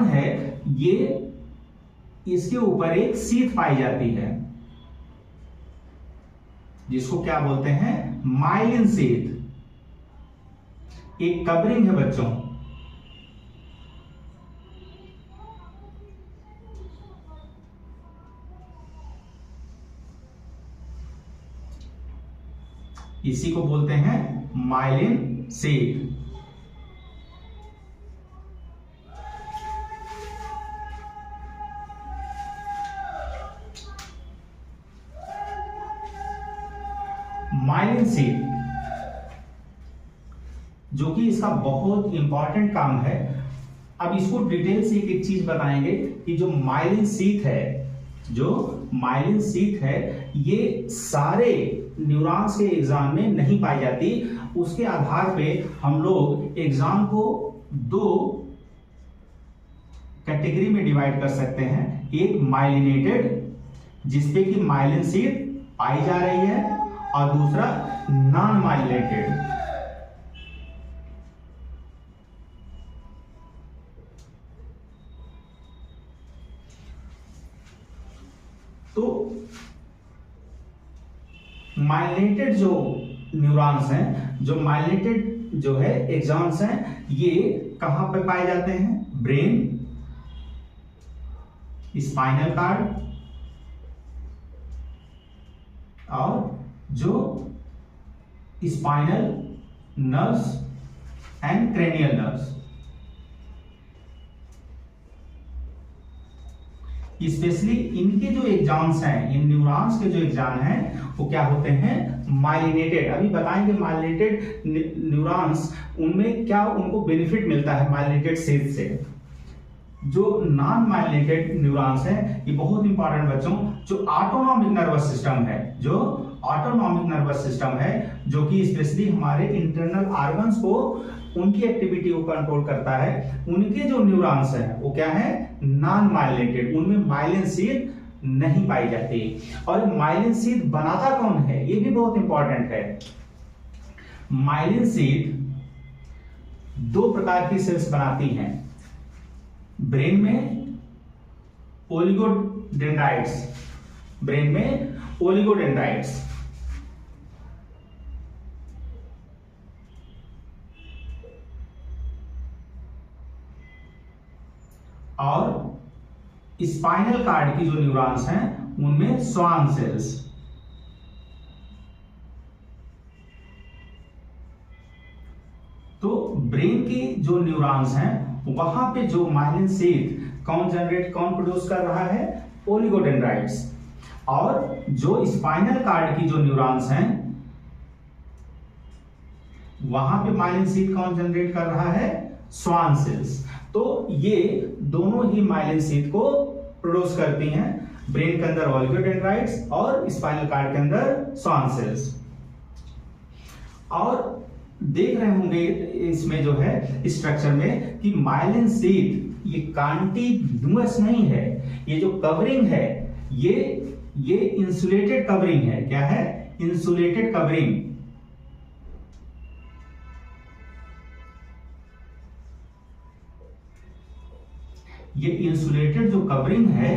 है ये इसके ऊपर एक सीथ पाई जाती है, जिसको क्या बोलते हैं? Myelin sheath. एक कवरिंग है बच्चों। इसी को बोलते हैं माइलिन सीथ। माइलिन सीथ, जो कि इसका बहुत इंपॉर्टेंट काम है। अब इसको डिटेल से एक चीज बताएंगे कि जो माइलिन सीथ है, ये सारे न्यूरॉन्स के एक्सॉन में नहीं पाई जाती। उसके आधार पे हम लोग एक्सॉन को दो कैटेगरी में डिवाइड कर सकते हैं। एक माइलिनेटेड, जिसपे कि माइलिन सीथ पाई जा रही है, और दूसरा नॉन माइलिनेटेड। तो माइलिनेटेड जो न्यूरॉन्स हैं, जो माइलिनेटेड जो है एक्सॉन्स हैं, ये कहां पे पाए जाते हैं? ब्रेन, स्पाइनल कार्ड, और जो spinal nerves and cranial nerves. Specially इनके जो एक्सॉन्स हैं, इन न्यूरॉन्स के जो एक्सॉन हैं, वो क्या होते हैं? माइलिनेटेड। अभी बताएंगे माइलिनेटेड न्यूरॉन्स, उनमें क्या उनको बेनिफिट मिलता है माइलिनेटेड सीथ से। जो नॉन माइलिनेटेड न्यूरॉन्स हैं, ये बहुत इंपॉर्टेंट बच्चों, जो ऑटोनॉमिक नर्वस सिस्टम है, जो ऑटोनॉमिक नर्वस सिस्टम है, जो कि स्पेशली हमारे इंटरनल ऑर्गन्स को उनकी एक्टिविटी को कंट्रोल करता है। उनके जो न्यूरॉन्स हैं वो क्या है, नॉन माइलिनेटेड, उनमें माइलिन शीथ नहीं पाई जाती। और माइलिन शीथ बनाता कौन है, ये भी बहुत इंपॉर्टेंट है। माइलिन शीथ दो प्रकार की सेल्स बनाती हैं ब्रेन में, ओलिगोडेंड्राइट्स, ब्रेन में ओलिगोडेंड्राइट्स, और स्पाइनल कार्ड की जो न्यूरॉन्स हैं उनमें स्वान सेल्स। तो ब्रेन की जो न्यूरॉन्स हैं वहां पे जो माइलिन शीथ कौन प्रोड्यूस कर रहा है, ओलिगोडेंड्राइट्स। और जो स्पाइनल कार्ड की जो न्यूरॉन्स हैं वहां पे माइलिन शीथ कौन जनरेट कर रहा है, स्वान सेल्स। तो ये दोनों ही माइलिन शीथ को प्रोड्यूस करती हैं, ब्रेन के अंदर ओलिगोडेंड्राइट्स और स्पाइनल कार्ड के अंदर स्वान सेल्स। और देख रहे होंगे इसमें जो है स्ट्रक्चर में कि माइलिन शीथ ये कॉन्टिन्यूअस नहीं है, ये जो कवरिंग है ये इंसुलेटेड कवरिंग है। क्या है, इंसुलेटेड कवरिंग। ये इंसुलेटेड जो कवरिंग है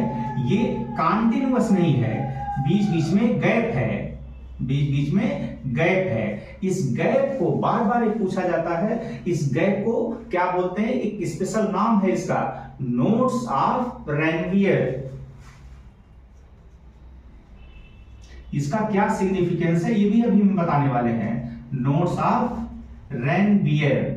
ये कॉन्टिन्यूअस नहीं है, बीच बीच में गैप है, बीच बीच में गैप है। इस गैप को बार बार पूछा जाता है, इस गैप को क्या बोलते हैं, एक स्पेशल नाम है इसका, नोड्स ऑफ रैनवियर। इसका क्या सिग्निफिकेंस है ये भी अभी हम बताने वाले हैं, नोड्स ऑफ रैनवियर।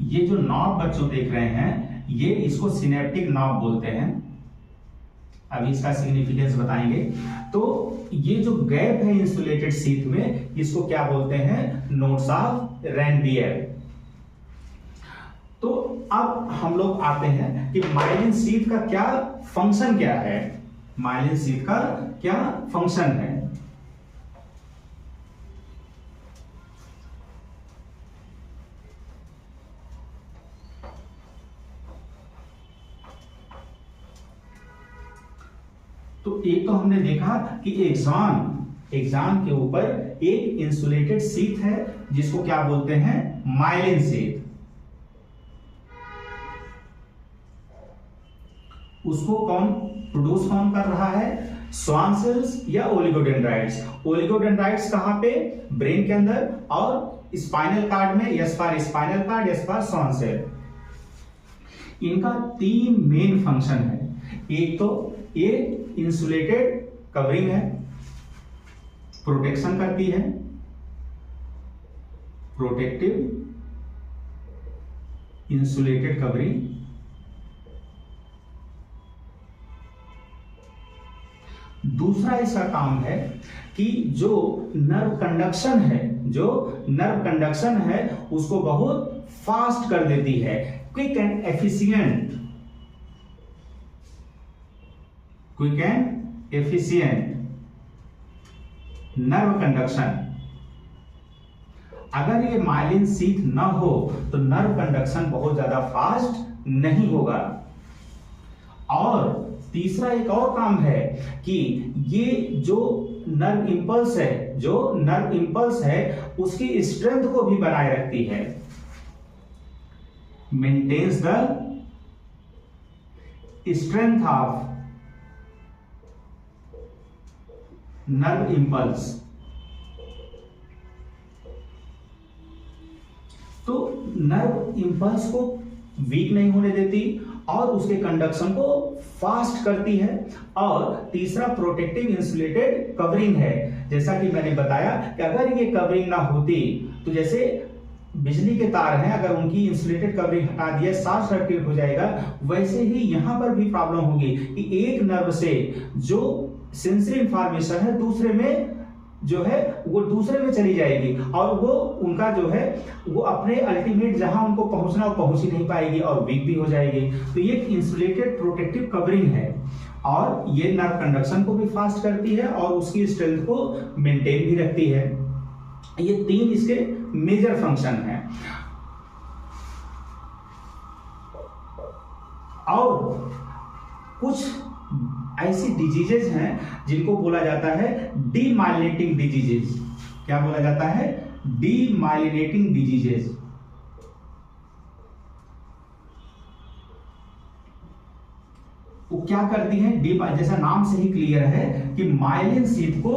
ये जो नॉब बच्चों देख रहे हैं ये इसको सिनेप्टिक नॉब बोलते हैं, अभी इसका सिग्निफिकेंस बताएंगे। तो ये जो गैप है इंसुलेटेड शीथ में इसको क्या बोलते हैं, नोड्स ऑफ रैनवियर। तो अब हम लोग आते हैं कि माइलिन शीथ का क्या फंक्शन क्या है, माइलिन शीथ का क्या फंक्शन है। तो एक तो हमने देखा कि एक्सॉन के ऊपर एक इंसुलेटेड शीथ है जिसको क्या बोलते हैं, माइलिन शीथ। उसको प्रोड्यूस कौन कर रहा है, स्वान सेल्स या ओलिगोडेंड्राइट्स। ओलिगोडेंड्राइट्स कहां पे, ब्रेन के अंदर, और स्पाइनल कार्ड में, S for spinal cord, S for Schwann cell. इनका 3 मेन फंक्शन है। एक तो ये इंसुलेटेड कवरिंग है, प्रोटेक्शन करती है, प्रोटेक्टिव इंसुलेटेड कवरिंग। दूसरा इसका काम है कि जो नर्व कंडक्शन है उसको बहुत फास्ट कर देती है, quick and efficient nerve conduction. अगर ये माइलिन शीथ ना हो तो नर्व कंडक्शन बहुत ज्यादा फास्ट नहीं होगा। और तीसरा एक और काम है कि ये जो नर्व इंपल्स है उसकी स्ट्रेंथ को भी बनाए रखती है, maintains the strength of nerve impulse. तो नर्व इंपल्स को वीक नहीं होने देती और उसके कंडक्शन को फास्ट करती है। और तीसरा प्रोटेक्टिव इंसुलेटेड कवरिंग है। जैसा कि मैंने बताया कि अगर ये कवरिंग ना होती तो जैसे बिजली के तार हैं, अगर उनकी इंसुलेटेड कवरिंग हटा दिया शॉर्ट सर्किट हो जाएगा। वैसे ही यहां पर भी प्रॉब्लम होगी कि एक नर्व से जो सेंसरी इंफॉर्मेशन है दूसरे में जो है वो दूसरे में चली जाएगी और वो उनका जो है वो अपने अल्टीमेट जहां उनको पहुंचना वो पहुंच ही नहीं पाएगी और वीक भी हो जाएगी। तो ये इंसुलेटेड प्रोटेक्टिव कवरिंग है और ये नर्व कंडक्शन को भी फास्ट करती है और उसकी स्ट्रेंथ को मेंटेन भी रखती है। ये 3 इसके मेजर फंक्शन हैं। और कुछ ऐसी डिजीजेज हैं जिनको बोला जाता है डीमाइलिनेटिंग डिजीजेज। क्या बोला जाता है? Demyelinating diseases. वो क्या करती हैं? जैसा नाम से ही क्लियर है कि माइलिन शीथ को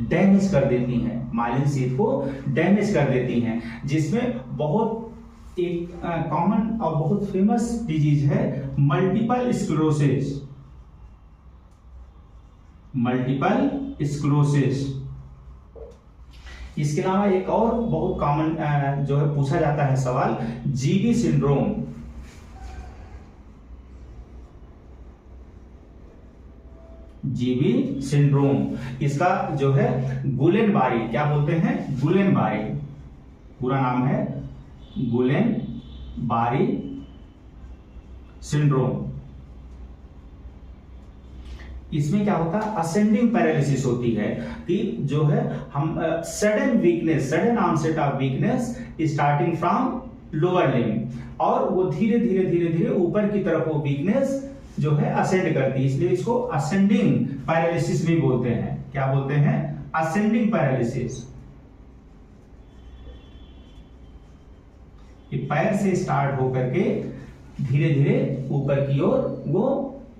डैमेज कर देती हैं, माइलिन शीथ को डैमेज कर देती हैं, जिसमें बहुत एक कॉमन और बहुत फेमस डिजीज है मल्टीपल स्क्लेरोसिस। Multiple sclerosis. इसके अलावा एक और बहुत कॉमन जो है पूछा जाता है सवाल, जीबी सिंड्रोम। जीबी सिंड्रोम, इसका जो है गुलेन-बारी, क्या बोलते हैं? गुलेन-बारी, पूरा नाम है गुलेन-बारी सिंड्रोम। इसमें क्या होता है? असेंडिंग पैरालिसिस होती है कि जो है हम sudden weakness, sudden onset of weakness starting from lower limb, और वो धीरे धीरे धीरे धीरे ऊपर की तरफ वो वीकनेस जो है असेंड करती है, इसलिए इसको असेंडिंग पैरालिसिस भी बोलते हैं। क्या बोलते हैं? Ascending paralysis. ये पैर से स्टार्ट होकर के धीरे धीरे ऊपर की ओर वो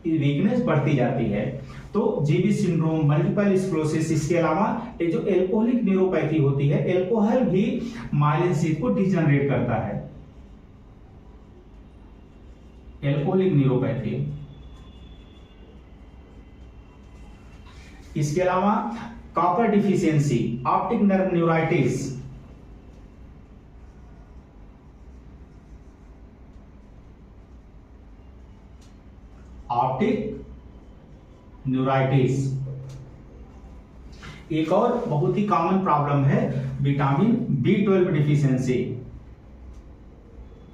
वीकनेस बढ़ती जाती है। तो जीबी सिंड्रोम, मल्टीपल स्क्लेरोसिस, इसके अलावा ये जो एल्कोहलिक न्यूरोपैथी होती है, एल्कोहल भी माइलिन शीथ को डिजनरेट करता है। Alcoholic neuropathy. इसके अलावा copper deficiency, optic nerve neuritis, optic neuritis. एक और बहुत ही कॉमन प्रॉब्लम है vitamin B12 deficiency.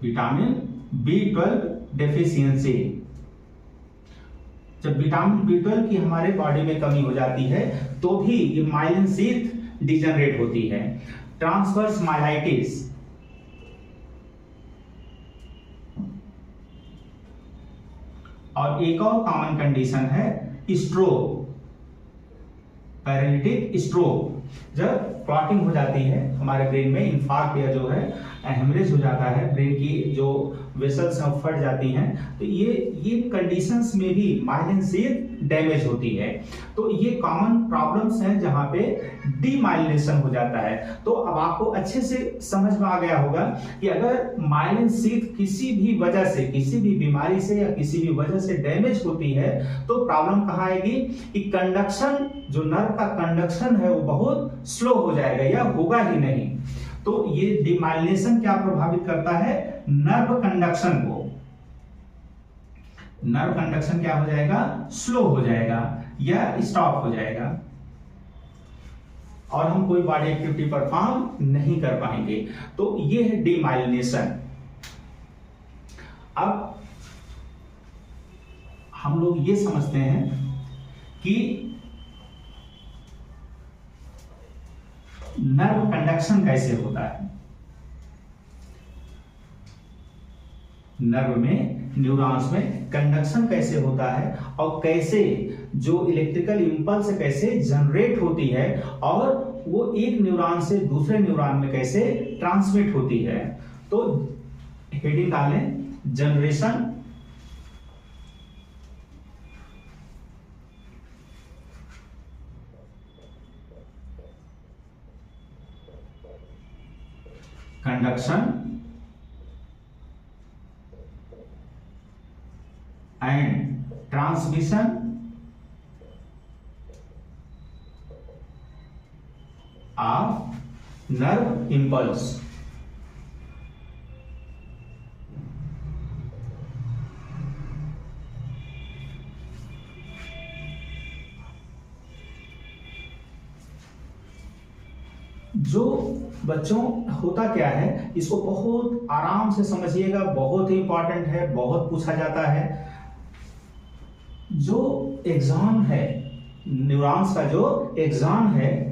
Vitamin B12 deficiency. जब विटामिन B12 की हमारे बॉडी में कमी हो जाती है तो भी ये माइलिन शीथ डिजनरेट होती है। ट्रांसवर्स माइलाइटिस, और एक और कॉमन कंडीशन है स्ट्रोक, पैरालिटिक स्ट्रोक। जब क्लॉटिंग हो जाती है हमारे ब्रेन में, इंफार्क्ट या जो है हेमरेज हो जाता है, ब्रेन की जो वेसल्स हैं फट जाती हैं, तो ये कंडीशंस में भी माइलिन शीथ डैमेज होती है। तो ये कॉमन प्रॉब्लम्स हैं जहां पे डीमाइलिनेशन हो जाता है। तो अब आपको अच्छे से समझ में आ गया होगा कि अगर माइलिन शीथ किसी भी वजह से, किसी भी बीमारी से या किसी भी वजह से डैमेज होती है तो प्रॉब्लम कहाँ आएगी कि कंडक्शन, जो नर्व का कंडक्शन है वो बहुत स्लो हो जाएगा या होगा ही नहीं। तो ये डीमाइलिनेशन क्या प्रभावित करता है? नर्व कंडक्शन को। नर्व कंडक्शन क्या हो जाएगा? स्लो हो जाएगा या स्टॉप हो जाएगा, और हम कोई बॉडी एक्टिविटी परफॉर्म नहीं कर पाएंगे। तो ये है डीमाइलिनेशन। अब हम लोग ये समझते हैं कि नर्व कंडक्शन कैसे होता है। नर्व में, न्यूरॉन्स में कंडक्शन कैसे होता है और कैसे जो इलेक्ट्रिकल इंपल्स कैसे जनरेट होती है और वो एक न्यूरॉन से दूसरे न्यूरॉन में कैसे ट्रांसमिट होती है। तो हेडिंग डालें, generation, conduction and transmission of nerve impulse. जो बच्चों होता क्या है, इसको बहुत आराम से समझिएगा, बहुत ही इंपॉर्टेंट है, बहुत पूछा जाता है। जो एग्जाम है, न्यूरॉन्स का जो एग्जाम है,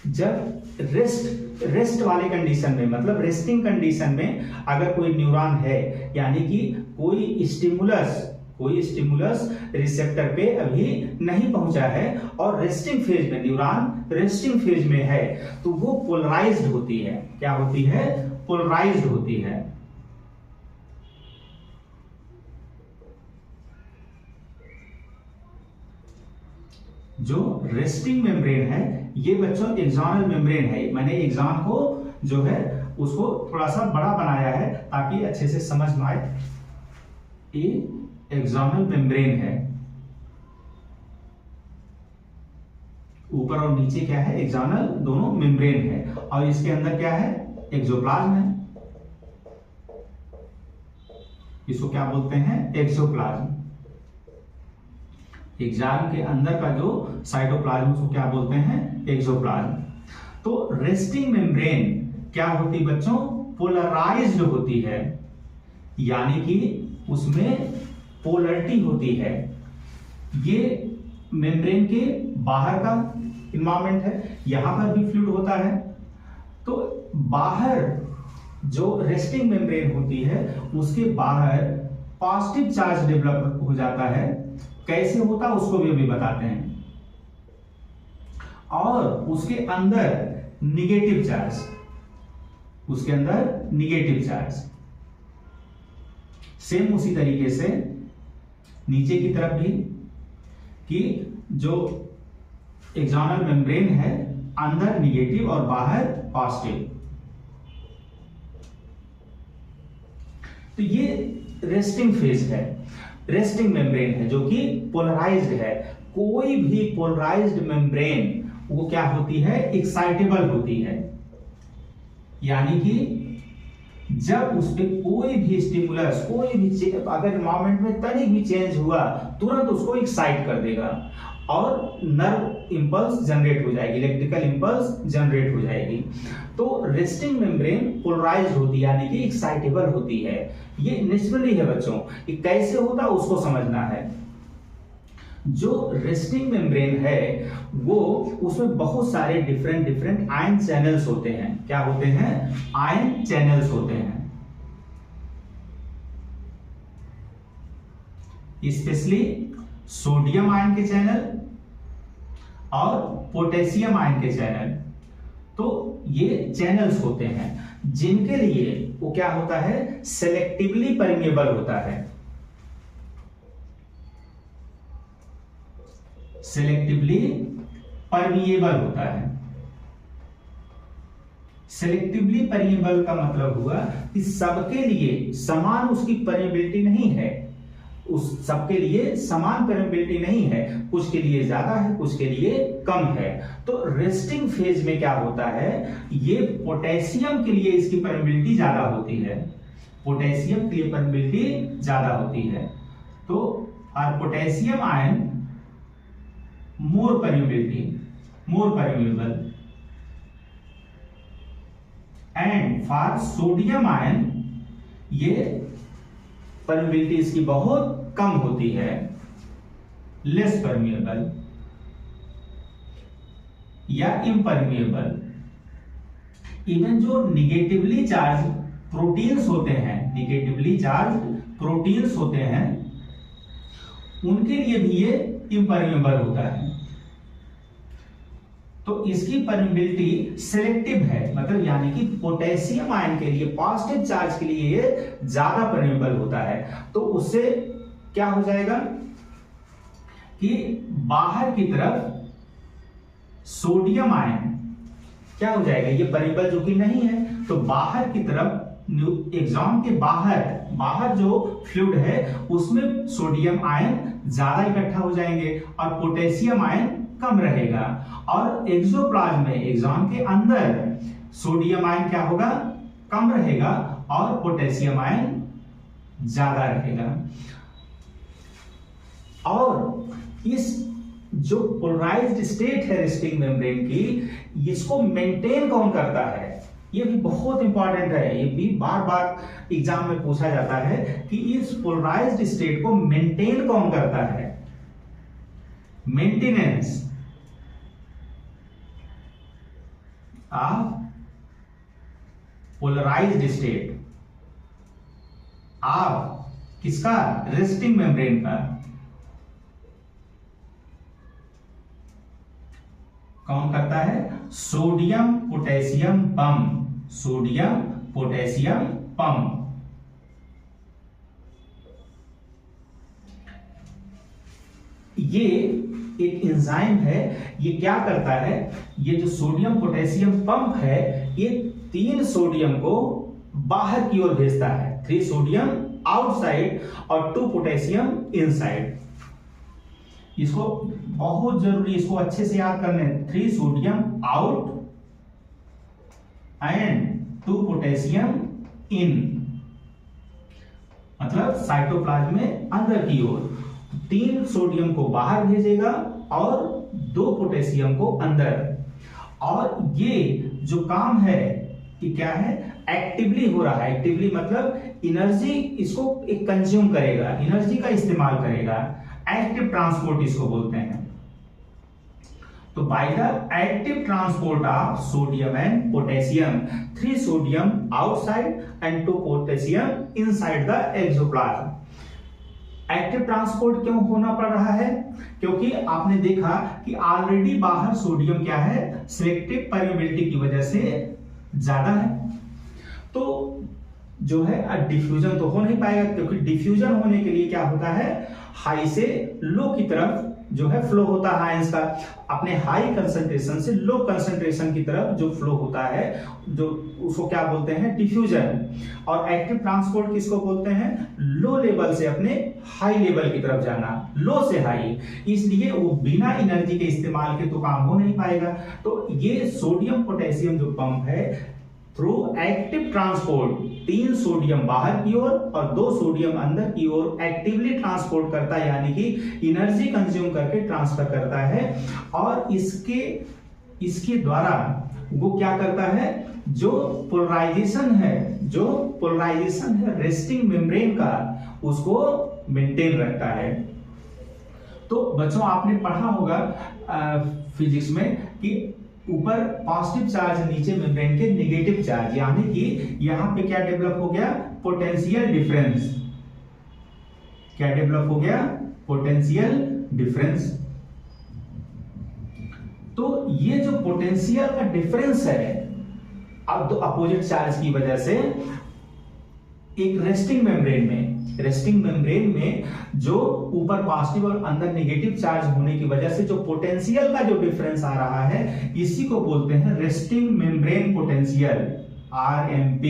जब रेस्ट वाले कंडीशन में, मतलब रेस्टिंग कंडीशन में अगर कोई न्यूरॉन है, यानी कि कोई स्टिमुलस रिसेप्टर पे अभी नहीं पहुंचा है और रेस्टिंग फेज में, न्यूरॉन रेस्टिंग फेज में है, तो वो पोलराइज्ड होती है। क्या होती है? पोलराइज्ड होती है। जो रेस्टिंग मेम्ब्रेन है, ये बच्चों एक्सॉनल मेम्ब्रेन है। मैंने एग्जाम को जो है उसको थोड़ा सा बड़ा बनाया है ताकि अच्छे से समझ में आए। ये एक्सॉनल मेम्ब्रेन है, ऊपर और नीचे क्या है? एक्सॉनल दोनों मेम्ब्रेन है। और इसके अंदर क्या है? एक्सोप्लाज्म है। इसको क्या बोलते हैं? एक्सोप्लाज्म। एग्जाम के अंदर का जो साइटोप्लाज्म, उसको क्या बोलते हैं? एक्सोप्लाज्म। तो रेस्टिंग मेम्ब्रेन क्या होती बच्चों? पोलराइज्ड होती है, यानी कि उसमें पोलरिटी होती है। ये मेम्ब्रेन के बाहर का इन्वायरमेंट है, यहां पर भी फ्लूइड होता है। तो बाहर जो रेस्टिंग मेम्ब्रेन होती है, उसके बाहर पॉजिटिव चार्ज डेवलप हो जाता है। कैसे होता है उसको भी अभी बताते हैं। और उसके अंदर निगेटिव चार्ज, उसके अंदर निगेटिव चार्ज। सेम उसी तरीके से नीचे की तरफ भी, कि जो एक्सॉनल मेम्ब्रेन है, अंदर निगेटिव और बाहर पॉजिटिव। तो ये रेस्टिंग फेज है, रेस्टिंग मेम्ब्रेन है, जो कि पोलराइज्ड है। कोई भी पोलराइज्ड मेम्ब्रेन वो क्या होती है? एक्साइटेबल होती है, यानी कि जब उस पर कोई भी स्टिमुलस, कोई भी अगर एनवायरमेंट में तनिक भी चेंज हुआ, तुरंत उसको एक्साइट कर देगा और नर्व इंपल्स जनरेट हो जाएगी, इलेक्ट्रिकल इंपल्स जनरेट हो जाएगी। तो रेस्टिंग मेम्ब्रेन पोलराइज्ड होती है, यानी कि एक्साइटेबल होती है। ये नेचुरली है बच्चों। ये कैसे होता है उसको समझना है। जो रेस्टिंग मेम्ब्रेन है, वो उसमें बहुत सारे डिफरेंट आयन चैनल्स होते हैं। क्या होते हैं? आयन चैनल्स होते हैं। स्पेशली सोडियम आयन के चैनल और पोटेशियम आयन के चैनल। तो ये चैनल्स होते हैं जिनके लिए वो क्या होता है? सेलेक्टिवली परमिएबल होता है। सेलेक्टिवली परमिएबल होता है। सेलेक्टिवली परमिएबल का मतलब हुआ कि सबके लिए समान उसकी परमिएबिलिटी नहीं है, उस सबके लिए समान परमिएबिलिटी नहीं है। कुछ के लिए ज्यादा है, कुछ के लिए कम है। तो रेस्टिंग फेज में क्या होता है? ये पोटेशियम के लिए इसकी परमिएबिलिटी ज्यादा होती है, पोटेशियम के लिए परमिएबिलिटी ज्यादा होती है। तो और potassium ion more permeable and for sodium ion ये परमिएबिलिटी इसकी बहुत कम होती है, लेस परमिएबल या इम्परमिएबल। इवन जो निगेटिवली चार्ज प्रोटीन्स होते हैं, निगेटिवली चार्ज प्रोटीन्स होते हैं, उनके लिए भी ये इम्परमिएबल होता है। तो इसकी परमिएबिलिटी सिलेक्टिव है, मतलब यानी कि पोटेशियम आयन के लिए, पॉजिटिव चार्ज के लिए ये ज्यादा परमिएबल होता है। तो उससे क्या हो जाएगा कि बाहर की तरफ सोडियम आयन क्या हो जाएगा? ये परमिएबल जो कि नहीं है, तो बाहर की तरफ एक्सॉन के बाहर जो फ्लूइड है उसमें सोडियम आयन ज्यादा इकट्ठा हो जाएंगे और पोटेशियम आयन कम रहेगा। और एक्सोप्लाज्म में, एक्सॉन के अंदर सोडियम आयन क्या होगा? कम रहेगा और पोटेशियम आयन ज्यादा रहेगा। और इस जो पोलराइज्ड स्टेट है रेस्टिंग मेम्ब्रेन की, इसको मेंटेन कौन करता है? ये भी बहुत इंपॉर्टेंट है, ये भी बार बार एग्जाम में पूछा जाता है कि इस पोलराइज्ड स्टेट को मेंटेन कौन करता है? Maintenance of polarised state of किसका? रेस्टिंग मेम्ब्रेन का। कौन करता है? Sodium potassium pump. Sodium potassium pump. ये एक एंजाइम है, ये क्या करता है? ये जो सोडियम पोटेशियम पंप है, ये 3 सोडियम को बाहर की ओर भेजता है। 3 सोडियम आउटसाइड और 2 पोटेशियम इनसाइड। इसको बहुत जरूरी, इसको अच्छे से याद करने। 3 सोडियम आउट एंड 2 पोटेशियम इन, मतलब साइटोप्लाज्म में अंदर की ओर 3 सोडियम को बाहर भेजेगा और 2 पोटेशियम को अंदर। और ये जो काम है कि क्या है? एक्टिवली हो रहा है। एक्टिवली मतलब एनर्जी इसको एक कंज्यूम करेगा, एनर्जी का इस्तेमाल करेगा। एक्टिव ट्रांसपोर्ट इसको बोलते हैं। तो by the active transport of sodium and potassium, 3 sodium outside and 2 potassium inside the axoplasm. Active transport क्यों होना पड़ रहा है? क्योंकि आपने देखा कि ऑलरेडी बाहर सोडियम क्या है? सिलेक्टिव परमिबिलिटी की वजह से ज्यादा है, तो जो है डिफ्यूजन तो हो नहीं पाएगा, क्योंकि डिफ्यूजन होने के लिए क्या होता है? हाई से लो की तरफ जो है फ्लो होता है आयंस का। अपने हाई कंसंट्रेशन से लो कंसंट्रेशन की तरफ जो फ्लो होता है, जो उसको क्या बोलते हैं? डिफ्यूजन। और एक्टिव ट्रांसपोर्ट किसको बोलते हैं? लो लेवल से अपने हाई लेवल की तरफ जाना, लो से हाई। इसलिए वो बिना एनर्जी के इस्तेमाल के तो काम हो नहीं पाएगा। तो ये सोडियम पोटेशियम जो पंप है, थ्रू एक्टिव ट्रांसपोर्ट 3 सोडियम बाहर की ओर और 2 सोडियम अंदर की ओर एक्टिवली ट्रांसपोर्ट करता है, यानी कि एनर्जी कंज्यूम करके ट्रांसफर करता है। और इसके द्वारा वो क्या करता है? जो पोलराइजेशन है रेस्टिंग मेम्ब्रेन का, उसको मेंटेन रखता है। तो बच्चों आपने पढ़ा होगा फिजिक्स में कि ऊपर पॉजिटिव चार्ज, नीचे मेम्ब्रेन के नेगेटिव चार्ज, यानी कि यहां पे क्या डेवलप हो गया? Potential difference. क्या डेवलप हो गया? Potential difference. तो ये जो पोटेंशियल का डिफरेंस है अब तो अपोजिट चार्ज की वजह से, एक रेस्टिंग मेम्ब्रेन में जो ऊपर पॉजिटिव और अंदर नेगेटिव चार्ज होने की वजह से जो पोटेंशियल का जो डिफरेंस आ रहा है, इसी को बोलते हैं resting membrane potential, RMP,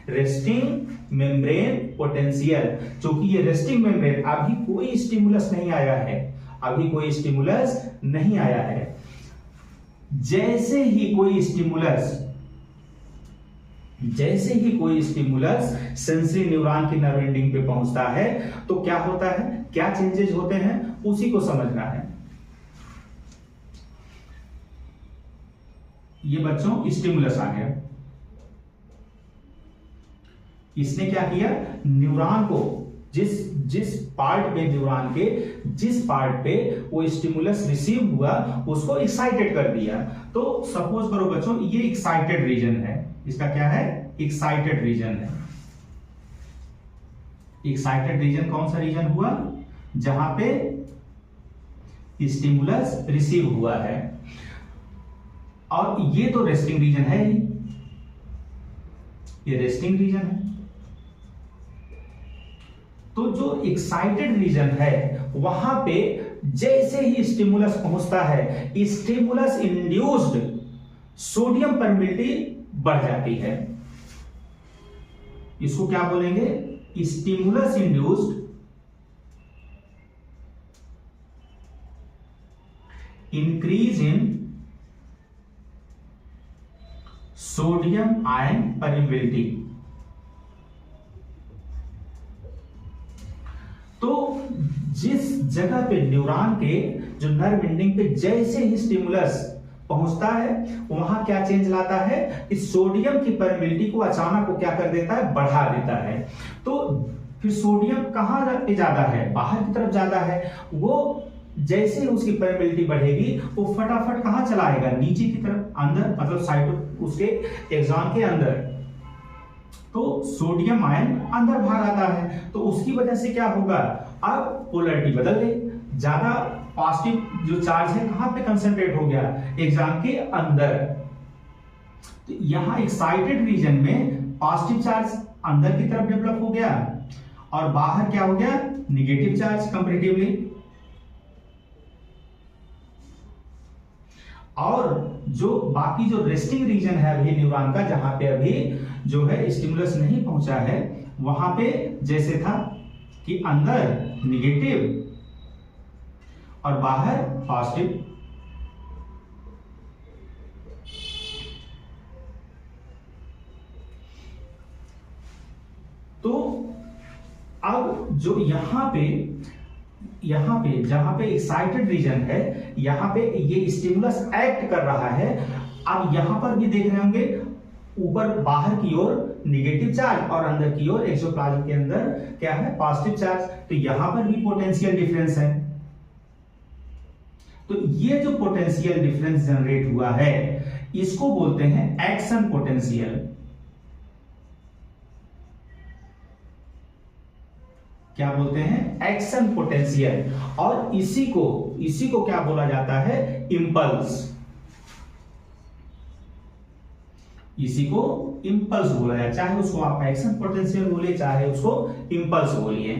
resting membrane potential. क्योंकि ये रेस्टिंग मेम्ब्रेन, अभी कोई स्टिमुलस नहीं आया है, जैसे ही कोई स्टिमुलस सेंसरी न्यूरॉन की नर्व एंडिंग पे पहुंचता है तो क्या होता है? क्या चेंजेस होते हैं? उसी को समझना है। ये बच्चों स्टिमुलस आ गया, इसने क्या किया? न्यूरॉन को जिस पार्ट पे वो स्टिमुलस रिसीव हुआ उसको एक्साइटेड कर दिया। तो सपोज करो बच्चों ये एक्साइटेड रीजन है, इसका क्या है? एक्साइटेड रीजन है। एक्साइटेड रीजन कौन सा रीजन हुआ? जहां पे स्टिमुलस रिसीव हुआ है। और ये तो रेस्टिंग रीजन है ही, ये रेस्टिंग रीजन है। तो जो एक्साइटेड रीजन है वहां पे जैसे ही स्टिमुलस पहुंचता है, स्टिमुलस इंड्यूस्ड सोडियम परमिबिलिटी बढ़ जाती है। इसको क्या बोलेंगे? Stimulus induced increase in sodium ion permeability. तो जिस जगह पे न्यूरॉन के जो नर्व एंडिंग पे जैसे ही स्टिमुलस पहुंचता है वहां क्या चेंज लाता है कि सोडियम की परमिबिलिटी को अचानक वो क्या कर देता है, बढ़ा देता है। तो फिर सोडियम कहां पे ज्यादा है, बाहर की तरफ ज्यादा है। वो जैसे ही उसकी परमिबिलिटी बढ़ेगी वो फटाफट कहां चला आएगा, नीचे की तरफ, अंदर, मतलब साइटो उसके एक्सॉन के अंदर। तो सोडियम आयन अंदर भाग आता है, तो उसकी वजह से क्या होगा, अब पोलैरिटी बदल गई, ज्यादा पॉजिटिव जो चार्ज है कहां पे कंसंट्रेट हो गया, एक्सॉन के अंदर। तो यहां एक्साइटेड रीजन में पॉजिटिव चार्ज अंदर की तरफ डेवलप हो गया और बाहर क्या हो गया, नेगेटिव चार्ज कंपैरेटिवली। और जो बाकी जो रेस्टिंग रीजन है अभी न्यूरॉन का, जहां पे अभी जो है स्टिमुलस नहीं पहुंचा है, वहां पे जैसे था कि अंदर नेगेटिव और बाहर पॉजिटिव। तो अब जो यहां पे जहां पे एक्साइटेड रीजन है, यहां पे ये स्टिमुलस एक्ट कर रहा है। अब यहां पर भी देख रहे होंगे ऊपर बाहर की ओर नेगेटिव चार्ज और अंदर की ओर एक्सोप्लाज्म के अंदर क्या है, पॉजिटिव चार्ज। तो यहां पर भी पोटेंशियल डिफरेंस है। तो ये जो पोटेंशियल डिफरेंस जनरेट हुआ है इसको बोलते हैं एक्शन पोटेंशियल। क्या बोलते हैं, एक्शन पोटेंशियल। और इसी को क्या बोला जाता है, इंपल्स। इसी को इंपल्स बोला जाए, चाहे उसको आप एक्शन पोटेंशियल बोलिए चाहे उसको इंपल्स बोलिए।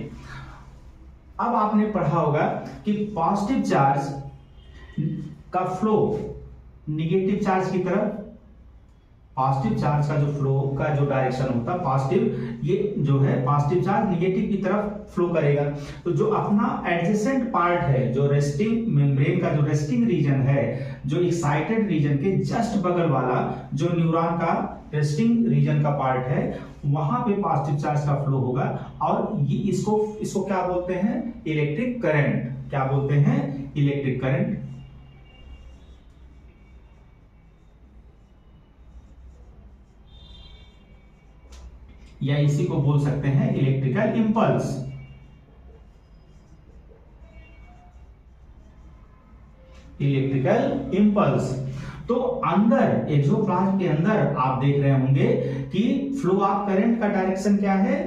अब आपने पढ़ा होगा कि पॉजिटिव चार्ज का फ्लो नेगेटिव चार्ज की तरफ, पॉजिटिव चार्ज का जो फ्लो का जो डायरेक्शन होता है पॉजिटिव, ये जो है पॉजिटिव चार्ज नेगेटिव की तरफ फ्लो करेगा। तो जो अपना एडजेसेंट पार्ट है, जो रेस्टिंग मेम्ब्रेन का जो रेस्टिंग रीजन है, जो एक्साइटेड रीजन के जस्ट बगल वाला जो न्यूरॉन का रेस्टिंग रीजन का पार्ट है, वहां पे पॉजिटिव चार्ज का फ्लो होगा। और ये इसको क्या बोलते हैं, इलेक्ट्रिक करंट। क्या बोलते हैं, इलेक्ट्रिक करंट। या इसी को बोल सकते हैं इलेक्ट्रिकल इंपल्स। Electrical impulse. तो अंदर एक्सोप्लाज्म के अंदर आप देख रहे होंगे कि फ्लो ऑफ करंट का डायरेक्शन क्या है,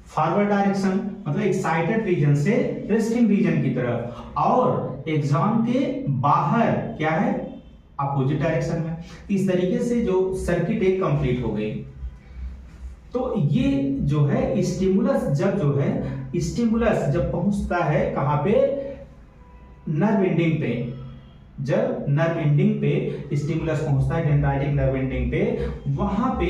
फॉरवर्ड डायरेक्शन, मतलब एक्साइटेड रीजन से रेस्टिंग रीजन की तरफ। और एक्सॉन के बाहर क्या है, अपोजिट डायरेक्शन में। इस तरीके से जो सर्किट एक कंप्लीट हो गई। तो ये जो है स्टिमुलस जब पहुंचता है कहां पे, नर्व एंडिंग पे। जब नर्व एंडिंग पे स्टिमुलस पहुंचता है, डेंड्राइटिक नर्व एंडिंग पे, वहां पे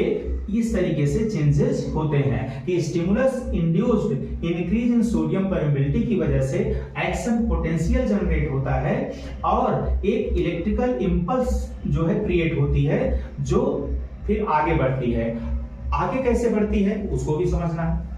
इस तरीके से चेंजेस होते हैं कि stimulus induced increase in sodium permeability की वजह से एक्शन पोटेंशियल जनरेट होता है और एक इलेक्ट्रिकल इंपल्स जो है क्रिएट होती है, जो फिर आगे बढ़ती है। आगे कैसे बढ़ती है उसको भी समझना है।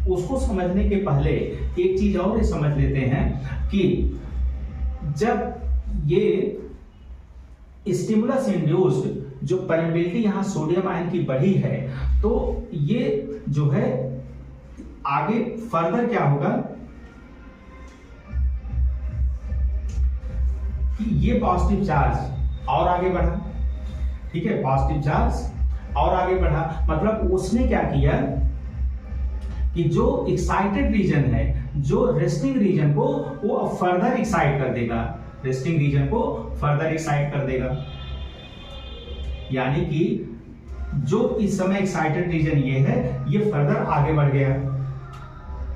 उसको समझने के पहले एक चीज और समझ लेते हैं कि जब ये स्टिमुलस इंड्यूस्ड जो परमिबिलिटी यहां सोडियम आयन की बढ़ी है, तो ये जो है आगे फर्दर क्या होगा कि ये पॉजिटिव चार्ज और आगे बढ़ा। ठीक है, पॉजिटिव चार्ज और आगे बढ़ा, मतलब उसने क्या किया कि जो एक्साइटेड रीजन है, जो रेस्टिंग रीजन को वो फर्दर एक्साइट कर देगा, रेस्टिंग रीजन को फर्दर एक्साइट कर देगा। यानी कि जो इस समय एक्साइटेड रीजन ये है, ये फर्दर आगे बढ़ गया,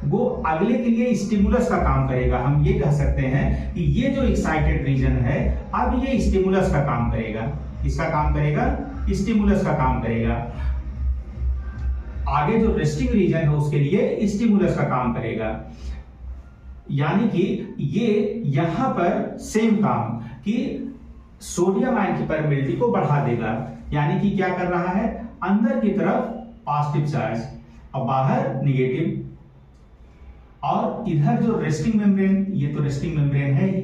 वो अगले के लिए स्टिमुलस का काम करेगा। हम ये कह सकते हैं कि ये जो एक्साइटेड रीजन है अब ये स्टिमुलस का काम करेगा। किसका काम करेगा, स्टिमुलस का काम करेगा। आगे जो रेस्टिंग रीजन है उसके लिए स्टिमुलस का काम करेगा। यानी कि ये यहां पर सेम काम कि सोडियम आयन की परमिबिलिटी को बढ़ा देगा, यानी कि क्या कर रहा है, अंदर की तरफ पॉजिटिव चार्ज और बाहर निगेटिव। और इधर जो रेस्टिंग मेम्ब्रेन, ये तो रेस्टिंग मेम्ब्रेन है ही,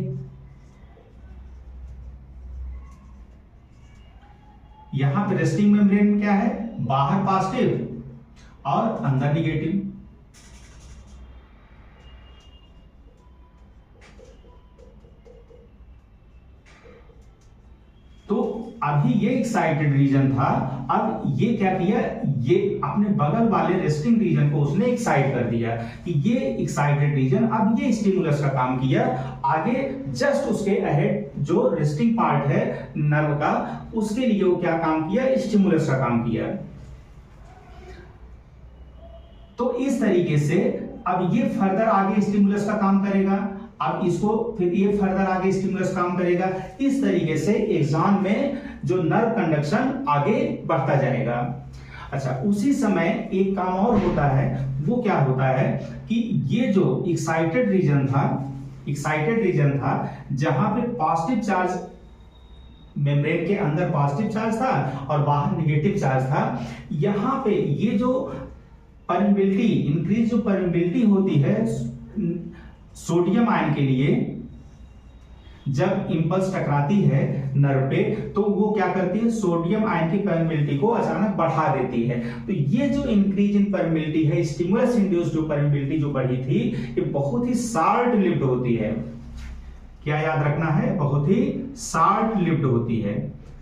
यहां पे रेस्टिंग मेम्ब्रेन क्या है, बाहर पॉजिटिव और अंदर निगेटिव। तो अभी ये एक्साइटेड रीजन था, अब ये क्या किया, ये अपने बगल वाले रेस्टिंग रीजन को उसने एक्साइट कर दिया कि ये एक्साइटेड रीजन अब ये स्टिमुलस का काम किया। आगे जस्ट उसके अहेड जो रेस्टिंग पार्ट है नर्व का, उसके लिए वो क्या काम किया, स्टिमुलस का काम किया। तो इस तरीके से अब ये फर्दर आगे स्टिमुलस का काम करेगा, अब इसको फिर ये फर्दर आगे स्टिमुलस काम करेगा। इस तरीके से एक्सॉन में जो नर्व कंडक्शन आगे बढ़ता जाएगा। अच्छा, उसी समय एक काम और होता है, वो क्या होता है कि ये जो एक्साइटेड रीजन था जहां पे पॉजिटिव चार्ज, मेम्ब्रेन के अंदर पॉजिटिव चार्ज था और बाहर निगेटिव चार्ज था, यहां पे ये जो परमिबिलिटी, इंक्रीज जो परमिबिलिटी होती है सोडियम आयन के लिए, जब इंपल्स टकराती है नर्व पे, तो वो क्या करती है, सोडियम आयन की परमिबिलिटी को अचानक बढ़ा देती है। तो ये जो इंक्रीज इन परमिबिलिटी है, स्टिमुलस इंड्यूस्ड जो परमिबिलिटी जो बढ़ी थी, ये बहुत ही शॉर्ट लिव्ड होती है। क्या याद रखना है, बहुत ही शॉर्ट लिव्ड होती है,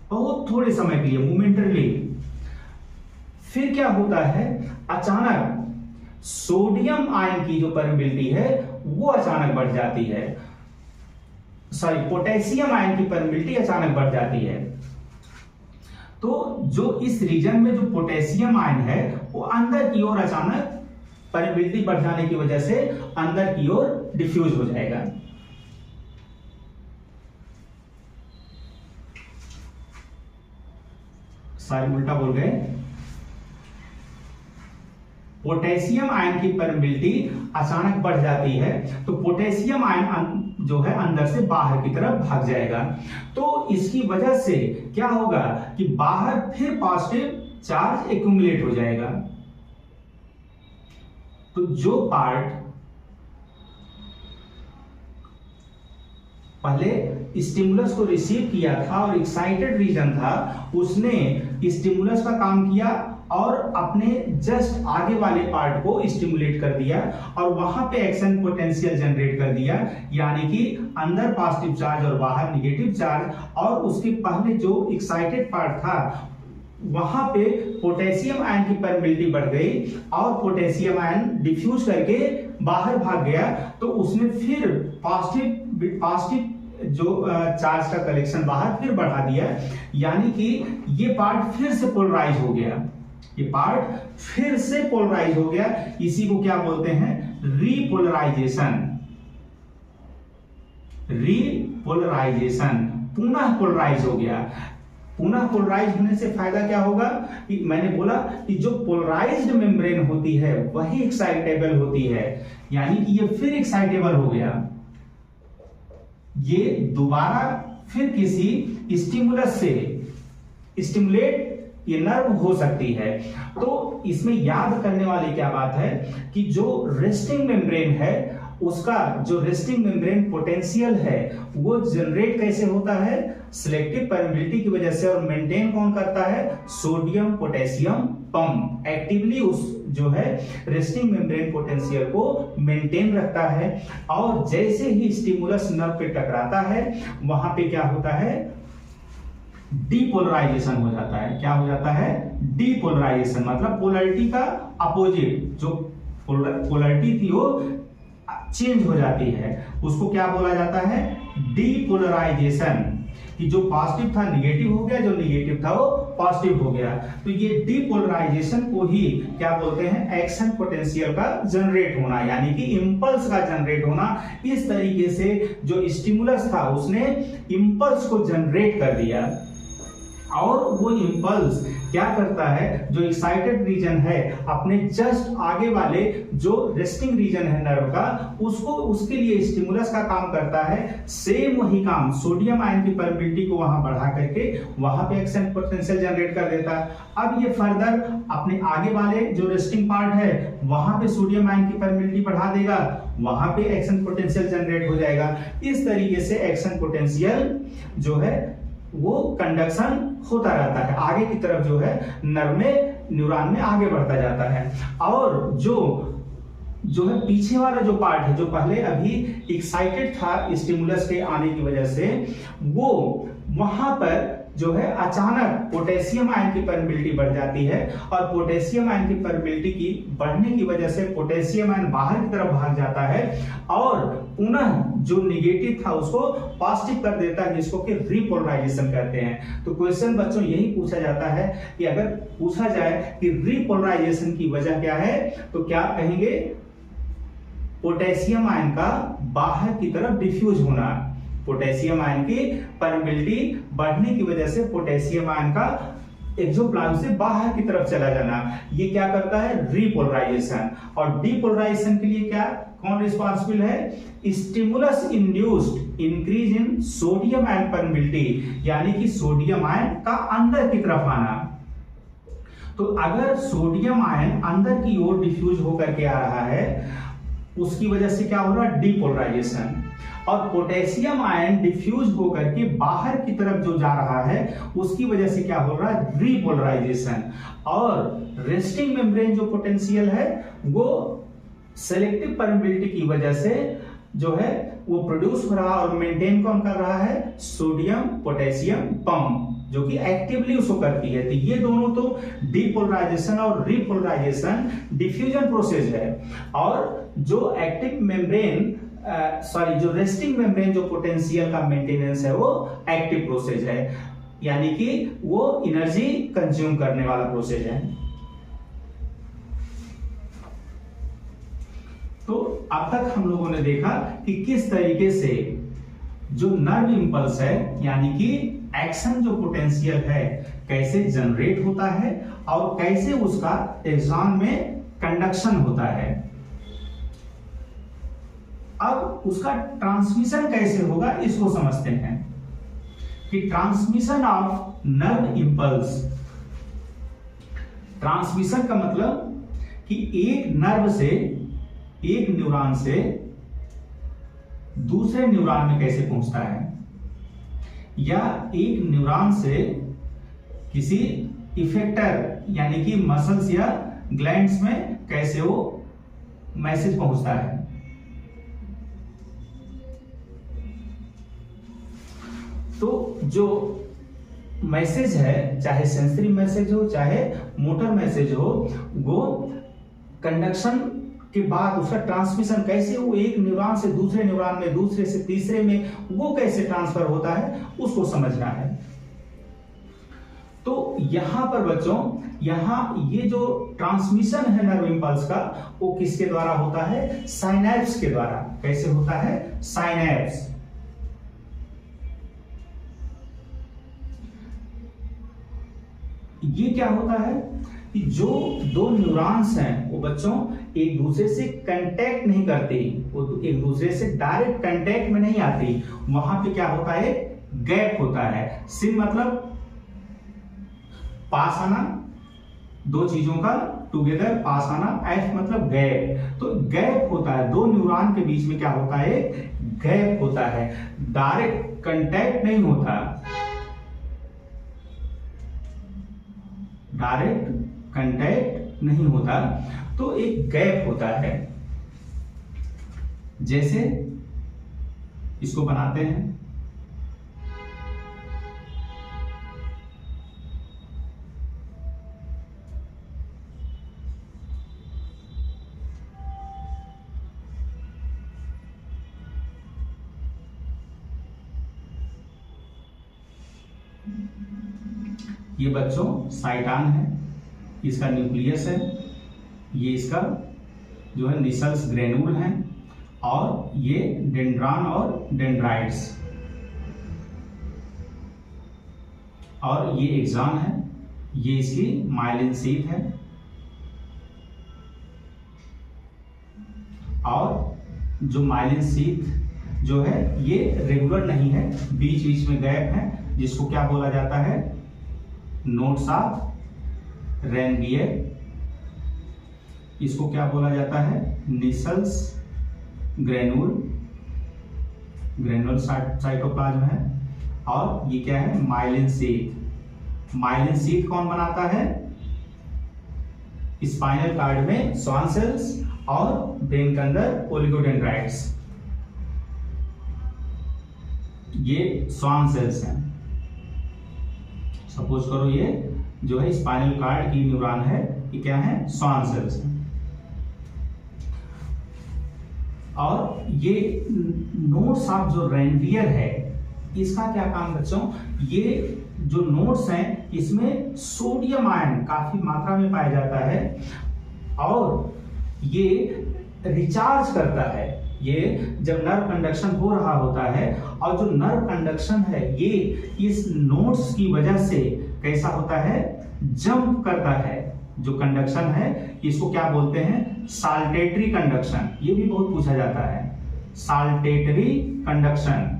बहुत थोड़े समय के लिए, मोमेंटरली। फिर क्या होता है, अचानक सोडियम आयन की जो परमिबिलिटी है वो अचानक बढ़ जाती है, सॉरी पोटेशियम आयन की परमिबिलिटी अचानक बढ़ जाती है। तो जो इस रीजन में जो पोटेशियम आयन है वो अंदर की ओर अचानक परमिबिलिटी बढ़ जाने की वजह से अंदर की ओर डिफ्यूज हो जाएगा। सॉरी उल्टा बोल गए, पोटेशियम आयन की परमिबिलिटी अचानक बढ़ जाती है, तो पोटेशियम आयन जो है अंदर से बाहर की तरफ भाग जाएगा। तो इसकी vajah से क्या होगा कि बाहर फिर पॉजिटिव चार्ज एक्यूमुलेट हो जाएगा। तो जो पार्ट पहले स्टिमुलस को रिसीव किया था और एक्साइटेड रीजन था, उसने स्टिमुलस का काम किया और अपने जस्ट आगे वाले पार्ट को स्टिमुलेट कर दिया और वहां पे एक्शन पोटेंशियल जनरेट कर दिया, यानी कि अंदर पॉजिटिव चार्ज और बाहर निगेटिव चार्ज। और उसके पहले जो एक्साइटेड पार्ट था वहां पे पोटेशियम आयन की परमिबिलिटी बढ़ गई और पोटेशियम आयन डिफ्यूज करके बाहर भाग गया, तो उसने फिर पॉजिटिव जो चार्ज का कलेक्शन बाहर फिर बढ़ा दिया, यानी कि ये पार्ट फिर से पोलराइज हो गया, ये पार्ट फिर से पोलराइज हो गया। इसी को क्या बोलते हैं, रीपोलराइजेशन। रीपोलराइजेशन, पुनः पोलराइज हो गया। पुनः पोलराइज होने से फायदा क्या होगा कि मैंने बोला कि जो पोलराइज्ड मेम्ब्रेन होती है वही एक्साइटेबल होती है, यानी कि ये फिर एक्साइटेबल हो गया, ये दोबारा फिर किसी स्टिमुलस से स्टिमुलेट ये नर्व हो सकती है। तो इसमें याद करने वाली क्या बात है कि जो रेस्टिंग मेम्ब्रेन है उसका जो रेस्टिंग मेम्ब्रेन पोटेंशियल है वो जनरेट कैसे होता है, सिलेक्टिव परमिबिलिटी की वजह से। और मेंटेन कौन करता है, सोडियम पोटेशियम पंप एक्टिवली उस जो है रेस्टिंग मेम्ब्रेन पोटेंशियल को मेंटेन रखता है। और जैसे ही स्टिमुलस नर्व पे टकराता है वहां पे क्या होता है, डीपोलराइजेशन हो जाता है। क्या हो जाता है, डीपोलराइजेशन, मतलब पोलैरिटी का अपोजिट, जो पोलैरिटी थी वो चेंज हो जाती है, उसको क्या बोला जाता है, डीपोलराइजेशन। कि जो पॉजिटिव था निगेटिव हो गया, जो निगेटिव था वो पॉजिटिव हो गया। तो ये डीपोलराइजेशन को ही क्या बोलते हैं, एक्शन पोटेंशियल का जनरेट होना, यानी कि इंपल्स का जनरेट होना। इस तरीके से जो स्टिमुलस था उसने इंपल्स को जनरेट कर दिया और वो इम्पल्स क्या करता है, जो एक्साइटेड रीजन है अपने जस्ट आगे वाले जो रेस्टिंग रीजन है नर्व का, उसको उसके लिए स्टिमुलस का काम करता है। सेम वही काम सोडियम आयन की परमिबिलिटी को वहां बढ़ा करके वहां पे एक्शन पोटेंशियल जनरेट कर देता है। अब ये फर्दर अपने आगे वाले जो रेस्टिंग पार्ट है वहां पे सोडियम आयन की परमिबिलिटी बढ़ा देगा, वहां पे एक्शन पोटेंशियल जनरेट हो जाएगा। इस तरीके से एक्शन पोटेंशियल जो है वो कंडक्शन होता रहता है, आगे की तरफ जो है नर्व में न्यूरॉन में आगे बढ़ता जाता है। और जो है पीछे वाला जो पार्ट है, जो पहले अभी एक्साइटेड था स्टिमुलस के आने की वजह से, वो वहां पर जो है अचानक पोटेशियम आयन की परमिबिलिटी बढ़ जाती है, और पोटेशियम आयन की परमिबिलिटी की बढ़ने की वजह से पोटेशियम आयन बाहर की तरफ भाग जाता है और पुनः जो निगेटिव था उसको पॉजिटिव कर देता है, जिसको कि रीपोलराइजेशन कहते हैं। तो क्वेश्चन बच्चों यही पूछा जाता है कि अगर पूछा जाए कि रीपोलराइजेशन की वजह क्या है, तो क्या कहेंगे, पोटेशियम आयन का बाहर की तरफ डिफ्यूज होना। पोटेशियम आयन की परमिबिलिटी बढ़ने की वजह से पोटेशियम आयन का एक्सोप्लाज्म से बाहर की तरफ चला जाना, ये क्या करता है, रीपोलराइजेशन। और डीपोलराइजेशन के लिए क्या, कौन रिस्पॉन्सिबल है, stimulus induced increase in sodium ion permeability, यानी कि सोडियम आयन का अंदर की तरफ आना। तो अगर सोडियम आयन अंदर की ओर डिफ्यूज होकर के आ रहा है, उसकी वजह से क्या हो रहा है, डीपोलराइजेशन। और पोटेशियम आयन डिफ्यूज होकर के बाहर की तरफ जो जा रहा है, उसकी वजह से क्या हो रहा है, रीपोलराइजेशन। और रेस्टिंग मेम्ब्रेन जो पोटेंशियल है वो सेलेक्टिव परमिबिलिटी की वजह से जो है वो प्रोड्यूस हो रहा है और मेंटेन कौन कर रहा है, सोडियम पोटेशियम पंप, जो कि एक्टिवली उसको करती है। तो ये दोनों तो डीपोलराइजेशन और रीपोलराइजेशन डिफ्यूजन प्रोसेस है। और जो एक्टिव मेम्ब्रेन जो रेस्टिंग मेम्ब्रेन जो पोटेंशियल का मेंटेनेंस है वो एक्टिव प्रोसेस है, यानी कि वो एनर्जी कंज्यूम करने वाला प्रोसेस है। तो अब तक हम लोगों ने देखा कि किस तरीके से जो नर्व इंपल्स है, यानी कि एक्शन जो पोटेंशियल है, कैसे जनरेट होता है और कैसे उसका एग्जाम में कंडक्शन होता है। अब उसका ट्रांसमिशन कैसे होगा इसको समझते हैं कि transmission of nerve impulse, transmission का मतलब कि एक नर्व से, एक न्यूरॉन से दूसरे न्यूरॉन में कैसे पहुंचता है, या एक न्यूरॉन से किसी इफेक्टर यानी कि मसल्स या ग्लैंड्स में कैसे वो मैसेज पहुंचता है। तो जो मैसेज है, चाहे सेंसरी मैसेज हो चाहे मोटर मैसेज हो, वो कंडक्शन के बाद उसका ट्रांसमिशन कैसे, वो एक न्यूरॉन से दूसरे न्यूरॉन में, दूसरे से तीसरे में वो कैसे ट्रांसफर होता है, उसको समझना है। तो यहां पर बच्चों, यहां ये जो ट्रांसमिशन है नर्व इंपल्स का, वो किसके द्वारा होता है, साइनैप्स के द्वारा। कैसे होता है, साइनैप्स। ये क्या होता है कि जो दो न्यूरॉन्स हैं वो बच्चों एक दूसरे से कांटेक्ट नहीं करते, वो एक दूसरे से डायरेक्ट कांटेक्ट में नहीं आती, वहां पे क्या होता है, गैप होता है। सिम मतलब पास आना, दो चीजों का टुगेदर पास आना, एफ मतलब गैप। तो गैप होता है, दो न्यूरॉन के बीच में क्या होता है, गैप होता है, डायरेक्ट कांटेक्ट नहीं होता, डायरेक्ट कांटेक्ट नहीं होता, तो एक गैप होता है। जैसे इसको बनाते हैं, ये बच्चों साइटान है, इसका न्यूक्लियस है, ये इसका जो है निसल्स ग्रेन्यूल है, और ये डेंड्रॉन और डेंड्राइट्स। और ये एक्सॉन है, ये इसकी माइलिन शीथ है। और जो माइलिन शीथ जो है ये रेगुलर नहीं है, बीच बीच में गैप है, जिसको क्या बोला जाता है, नोड्स ऑफ रेनवियर। इसको क्या बोला जाता है, निसल्स ग्रेनुल साइटोप्लाज्म है। और ये क्या है, माइलिन शीथ। माइलिन शीथ कौन बनाता है, स्पाइनल कार्ड में स्वान सेल्स और ब्रेन के अंदर ओलिगोडेंड्राइट्स, ये स्वान सेल्स हैं। सपोज करो ये जो है स्पाइनल कार्ड की न्यूरॉन है, ये क्या है, स्वान सेल्स है। और ये नोड्स ऑफ जो रेनवियर है, इसका क्या काम बच्चों, ये जो नोड्स हैं इसमें सोडियम आयन काफी मात्रा में पाया जाता है और ये रिचार्ज करता है। ये जब नर्व कंडक्शन हो रहा होता है और जो नर्व कंडक्शन है ये इस नोड्स की वजह से कैसा होता है, जंप करता है। जो कंडक्शन है इसको क्या बोलते हैं, साल्टेटरी कंडक्शन। ये भी बहुत पूछा जाता है, साल्टेटरी कंडक्शन,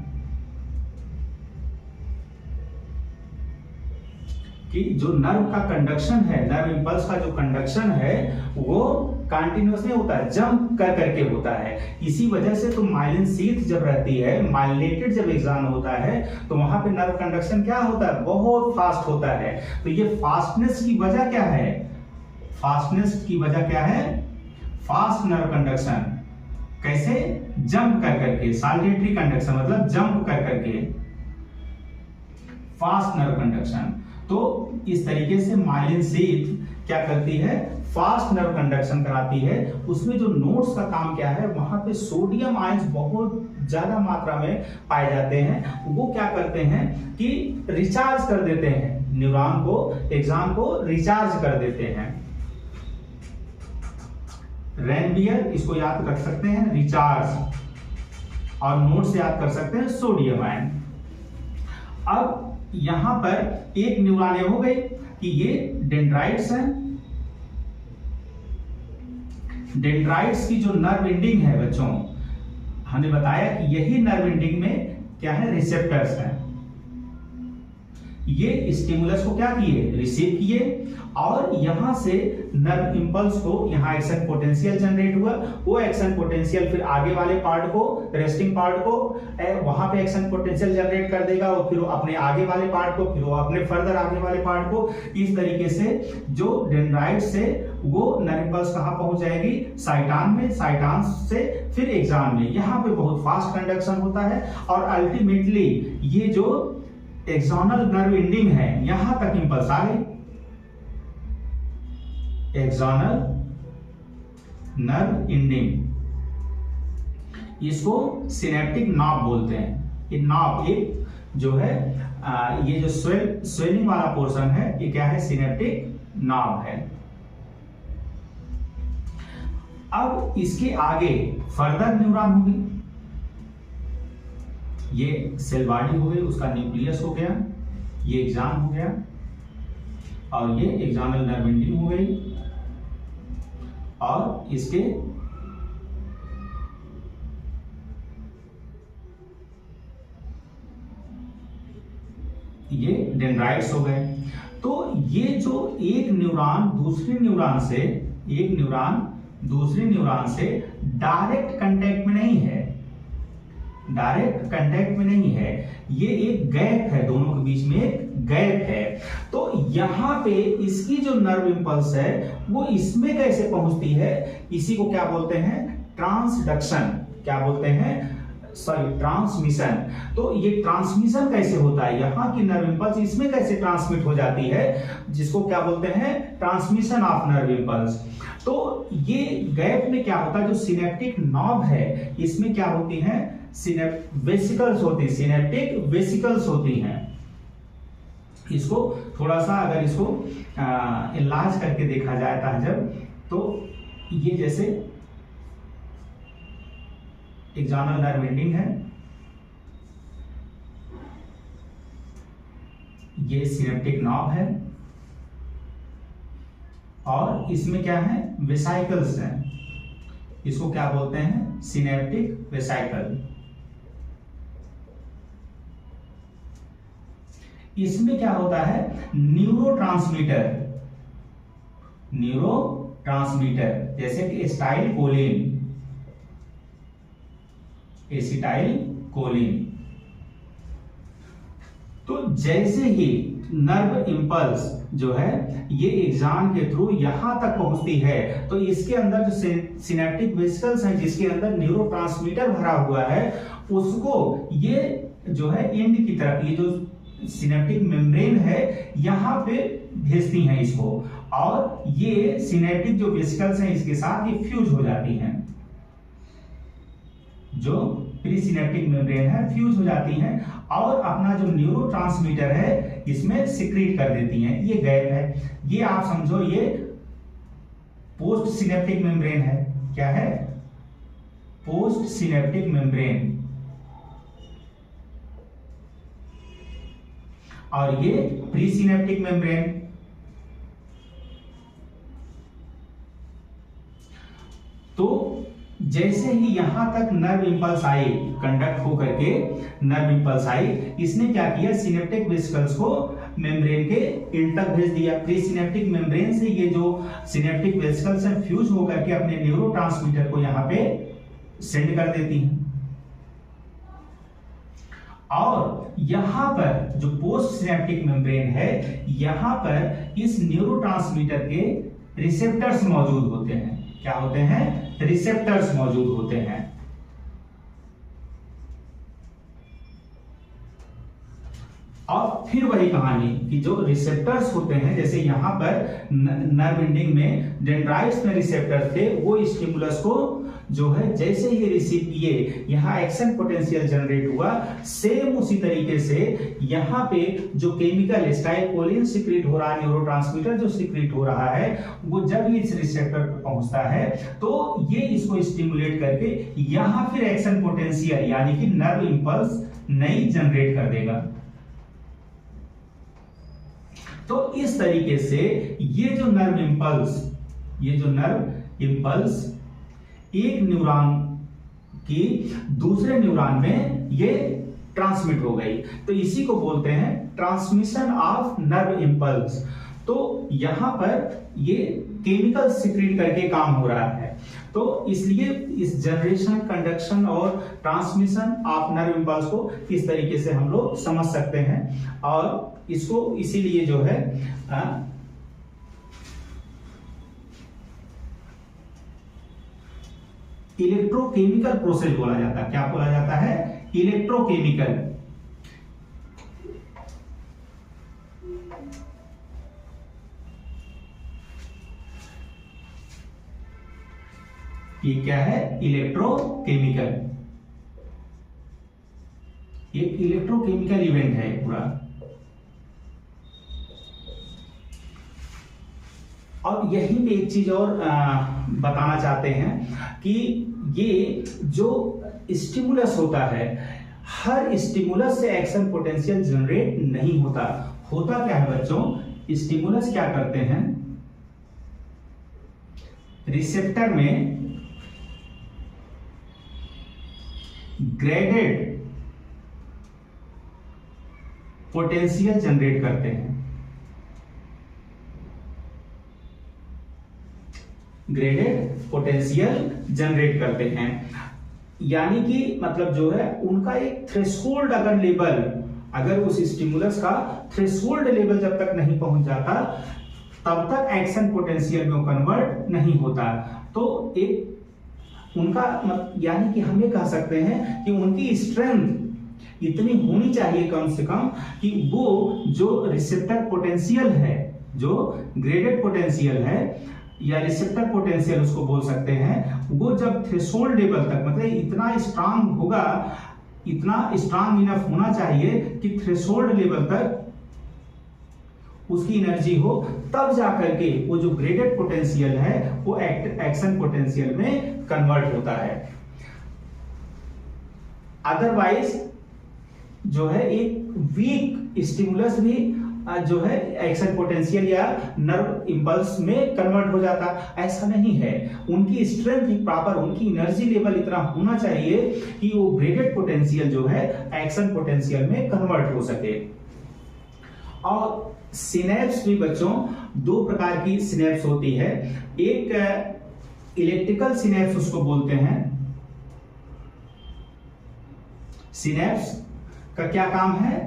कि जो नर्व का कंडक्शन है, नर्व इंपल्स का जो कंडक्शन है वो कंटिन्यूअस नहीं होता है, जंप कर करके होता है। इसी वजह से तो माइलिन शीथ जब रहती है, माइलिनेटेड जब एक्सॉन होता है, तो वहां पे नर्व कंडक्शन क्या होता है, बहुत फास्ट होता है। तो ये फास्टनेस की वजह क्या है, फास्टनेस की वजह क्या है, फास्ट नर्व कंडक्शन। कैसे, जंप कर करके, साल्टेटरी कंडक्शन मतलब जंप कर करके, फास्ट नर्व कंडक्शन। तो इस तरीके से माइलिन शीथ क्या करती है, फास्ट नर्व कंडक्शन कराती है। उसमें जो नोड्स का काम क्या है, वहां पे सोडियम आयंस बहुत ज्यादा मात्रा में पाए जाते हैं। वो क्या करते हैं कि रिचार्ज कर देते हैं न्यूरॉन को, एक्सॉन को रिचार्ज कर देते हैं। रेनवियर इसको याद रख सकते हैं, रिचार्ज, और नोड से याद कर सकते हैं सोडियम आयन। अब यहां पर एक न्यूरॉन हो गई कि ये डेंड्राइट्स हैं। डेंड्राइट्स की जो नर्व एंडिंग है बच्चों, हमने बताया कि यही नर्व एंडिंग में क्या है, रिसेप्टर्स हैं। ये स्टिमुलस को क्या किए, रिसीव किए, और यहां से नर्व इंपल्स को यहां एक्शन पोटेंशियल जनरेट हुआ। वो एक्शन पोटेंशियल फिर आगे वाले पार्ट को, रेस्टिंग पार्ट को वहां पे एक्शन पोटेंशियल जनरेट कर देगा, और फिर वो अपने आगे वाले पार्ट को, फिर वो अपने फर्दर आगे वाले पार्ट को। इस तरीके से जो डेंड्राइट से वो नर्व इंपल्स कहां पहुंच जाएगी, साइटान में, साइटान से फिर एक्सॉन में। यहां पे बहुत फास्ट कंडक्शन होता है और अल्टीमेटली ये जो एक्सोनल नर्व एंडिंग है यहां तक इंपल्स आ गई। एक्सोनल नर्व एंडिंग, इसको सिनेप्टिक नॉब बोलते हैं। ये नॉब, ये जो है ये जो स्वेलिंग वाला पोर्शन है, ये क्या है, सिनेप्टिक नॉब है। अब इसके आगे फर्दर न्यूरॉन होगी, ये सेल बॉडी हो गई, उसका न्यूक्लियस हो गया, ये एक्सॉन हो गया, और ये एक्सोनल नर्व एंडिंग हो गई, और इसके ये डेंड्राइट्स हो गए। तो ये जो एक न्यूरॉन दूसरे न्यूरॉन से, एक न्यूरॉन दूसरे न्यूरॉन से डायरेक्ट कांटेक्ट में नहीं है, डायरेक्ट कांटेक्ट में नहीं है, ये एक गैप है, दोनों के बीच में एक गैप है। तो यहां पे इसकी जो नर्व इंपल्स है वो इसमें कैसे पहुंचती है, इसी को क्या बोलते हैं, ट्रांसडक्शन, क्या बोलते हैं, सॉरी ट्रांसमिशन। तो ये ट्रांसमिशन कैसे होता है, यहाँ की नर्व इंपल्स इसमें कैसे ट्रांसमिट हो जाती है, जिसको क्या बोलते हैं, ट्रांसमिशन ऑफ नर्व इंपल्स। तो ये गैप में क्या होता है, जो सिनेप्टिक नॉब है इसमें क्या होती है, वेसिकल्स होती है, सिनेप्टिक वेसिकल्स होती हैं। इसको थोड़ा सा अगर इसको इलाज करके देखा जाता है जब, तो ये जैसे एक्सोनल नर्व एंडिंग है, ये सिनेप्टिक नॉब है और इसमें क्या है, वेसाइकल्स हैं। इसको क्या बोलते हैं, सिनेप्टिक वेसाइकल। इसमें क्या होता है, न्यूरोट्रांसमीटर जैसे कि एसिटाइल कोलिन। तो जैसे ही नर्व इंपल्स जो है ये एग्जाम के थ्रू यहां तक पहुंचती है तो इसके अंदर जो सिनेप्टिक वेसिकल्स हैं जिसके अंदर न्यूरोट्रांसमीटर भरा हुआ है उसको ये जो है एंड की तरफ, ये जो सिनेप्टिक मेम्ब्रेन है यहां पे भेजती हैं इसको, और ये सिनेप्टिक जो वेसिकल्स हैं इसके साथ ये फ्यूज हो जाती हैं। जो प्रीसिनेप्टिक मेम्ब्रेन है फ्यूज हो जाती हैं और अपना जो न्यूरोट्रांसमीटर है इसमें सिक्रीट कर देती हैं। ये गैप है, ये आप समझो ये पोस्ट सिनेप्टिक मेम्ब्रेन है। क्या है, पोस्ट सिनेप्टिक मेम्ब्रेन, और ये प्रीसिनेप्टिक मेम्ब्रेन। तो जैसे ही यहां तक नर्व इंपल्स आई, कंडक्ट हो करके नर्व इंपल्स आई, इसने क्या किया, सिनेप्टिक वेसिकल्स को मेम्ब्रेन के एंड तक भेज दिया। प्रीसिनेप्टिक मेम्ब्रेन से ये जो सिनेप्टिक वेसिकल्स हैं फ्यूज होकर के अपने न्यूरोट्रांसमीटर को यहां पे सेंड कर देती हैं। और यहां पर जो पोस्ट सिनेप्टिक मेम्ब्रेन है यहां पर इस न्यूरोट्रांसमीटर के रिसेप्टर्स मौजूद होते हैं। क्या होते हैं, रिसेप्टर्स मौजूद होते हैं। और फिर वही कहानी कि जो रिसेप्टर्स होते हैं, जैसे यहां पर नर्व एंडिंग में डेंड्राइट्स में रिसेप्टर थे, वो स्टिमुलस को जो है जैसे ही रिसीव किए यहां एक्शन पोटेंशियल जनरेट हुआ, सेम उसी तरीके से यहां पे जो केमिकल एसिटाइलकोलिन सिक्रीट हो रहा है, न्यूरोट्रांसमीटर जो सिक्रीट हो रहा है, वो जब इस रिसेप्टर पर पहुंचता है तो ये इसको स्टिमुलेट करके यहां फिर एक्शन पोटेंशियल यानी कि नर्व इंपल्स नई जनरेट कर देगा। तो इस तरीके से ये जो नर्व इंपल्स एक न्यूरॉन की दूसरे न्यूरॉन में ये ट्रांसमिट हो गई, तो इसी को बोलते हैं ट्रांसमिशन ऑफ नर्व इंपल्स। तो यहां पर ये केमिकल सिक्रीट करके काम हो रहा है, तो इसलिए इस जनरेशन, कंडक्शन और ट्रांसमिशन ऑफ नर्व इंपल्स को इस तरीके से हम लोग समझ सकते हैं। और इसको इसीलिए जो है इलेक्ट्रोकेमिकल प्रोसेस बोला जाता है। क्या बोला जाता है, इलेक्ट्रोकेमिकल। ये क्या है, इलेक्ट्रोकेमिकल, ये इलेक्ट्रोकेमिकल इवेंट है पूरा। और यहीं पे एक चीज और बताना चाहते हैं कि ये जो स्टिमुलस होता है, हर स्टिमुलस से एक्शन पोटेंशियल जनरेट नहीं होता। होता क्या है बच्चों, स्टिमुलस क्या करते हैं, रिसेप्टर में ग्रेडेड पोटेंशियल जनरेट करते हैं। ग्रेडेड पोटेंशियल जनरेट करते हैं, यानी कि मतलब जो है उनका एक थ्रेशोल्ड अगर लेवल, अगर उस स्टिमुलस का थ्रेशोल्ड लेवल जब तक नहीं पहुंच जाता तब तक एक्शन पोटेंशियल में कन्वर्ट नहीं होता। तो एक उनका यानी कि हम ये कह सकते हैं कि उनकी स्ट्रेंथ इतनी होनी चाहिए कम से कम कि वो जो रिसेप्टर पोटेंशियल है, जो ग्रेडेड पोटेंशियल है या रिसेप्टर पोटेंशियल उसको बोल सकते हैं, वो जब थ्रेशोल्ड लेवल तक मतलब इतना स्ट्रांग होगा, इतना स्ट्रांग इनफ होना चाहिए कि थ्रेशोल्ड लेवल तक उसकी एनर्जी हो, तब जाकर के वो जो ग्रेडेड पोटेंशियल है वो एक्शन पोटेंशियल में कन्वर्ट होता है। अदरवाइज जो है एक वीक स्टिमुलस भी जो है एक्शन पोटेंशियल या नर्व इंपल्स में कन्वर्ट हो जाता, ऐसा नहीं है। उनकी स्ट्रेंथ प्रॉपर, उनकी एनर्जी लेवल इतना होना चाहिए कि वो ब्रेडेड पोटेंशियल जो है एक्शन पोटेंशियल में कन्वर्ट हो सके। और सिनेप्स भी बच्चों दो प्रकार की सिनेप्स होती है। एक इलेक्ट्रिकल सिनेप्स उसको बोलते हैं। सिनेप्स का क्या काम है?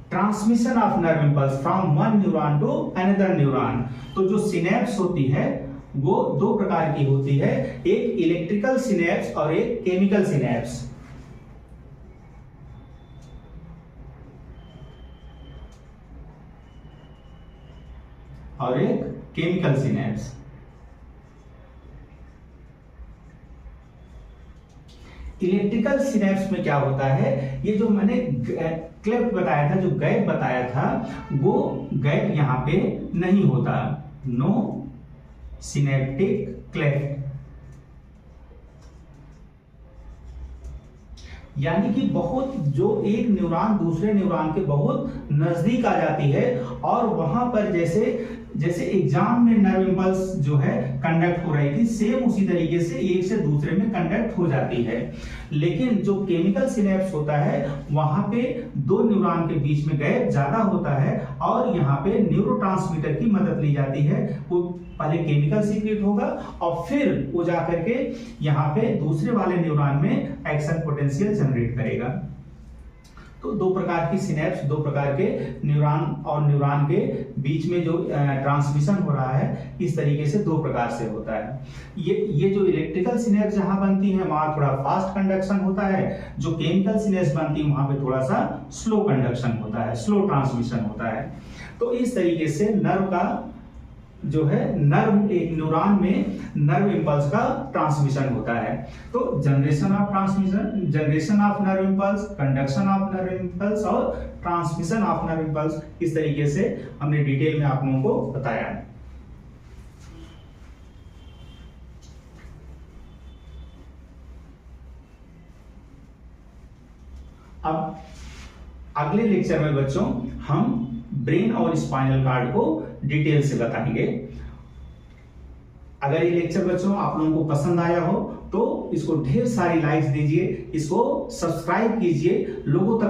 Transmission of nerve impulse from one neuron to another neuron. तो जो सिनेप्स होती है वो दो प्रकार की होती है, एक इलेक्ट्रिकल सिनेप्स और एक केमिकल सिनेप्स। और एक केमिकल सिनेप्स। इलेक्ट्रिकल सिनेप्स में क्या होता है, ये जो मैंने क्लेफ्ट बताया था, जो गैप बताया था, वो गैप यहां पे नहीं होता, नो सिनेप्टिक क्लेफ्ट। यानी कि बहुत जो एक न्यूरॉन दूसरे न्यूरॉन के बहुत नजदीक आ जाती है और वहां पर जैसे एग्जाम में नर्व इंपल्स जो है कंडक्ट हो रही थी, सेम उसी तरीके से एक से दूसरे में कंडक्ट हो जाती है। लेकिन जो केमिकल सिनेप्स होता है वहां पे दो न्यूरॉन के बीच में गैप ज्यादा होता है और यहाँ पे न्यूरोट्रांसमीटर की मदद ली जाती है। वो पहले केमिकल सीक्रेट होगा और फिर वो जाकर के यहाँ पे दूसरे वाले न्यूरॉन में एक्शन पोटेंशियल जनरेट करेगा। तो दो प्रकार की सिनेप्स, दो प्रकार के न्यूरॉन और न्यूरॉन के बीच में जो ट्रांसमिशन हो रहा है, इस तरीके से दो प्रकार से होता है। ये जो इलेक्ट्रिकल सिनेप्स जहां बनती है वहां थोड़ा फास्ट कंडक्शन होता है, जो केमिकल सिनेप्स बनती है वहां पे थोड़ा सा स्लो कंडक्शन होता है, स्लो ट्रांसमिशन होता है। तो इस तरीके से नर्व का जो है नर्व, एक न्यूरॉन में नर्व इंपल्स का ट्रांसमिशन होता है। तो generation of transmission, generation of nerve impulse, conduction of nerve impulse और ट्रांसमिशन ऑफ नर्व इंपल्स, इस तरीके से हमने डिटेल में आप लोगों को बताया है। अब अगले लेक्चर में बच्चों हम ब्रेन और स्पाइनल कार्ड को डिटेल से बताएंगे। अगर ये लेक्चर बच्चों आप लोगों को पसंद आया हो तो इसको ढेर सारी लाइक्स दीजिए, इसको सब्सक्राइब कीजिए, लोगों तक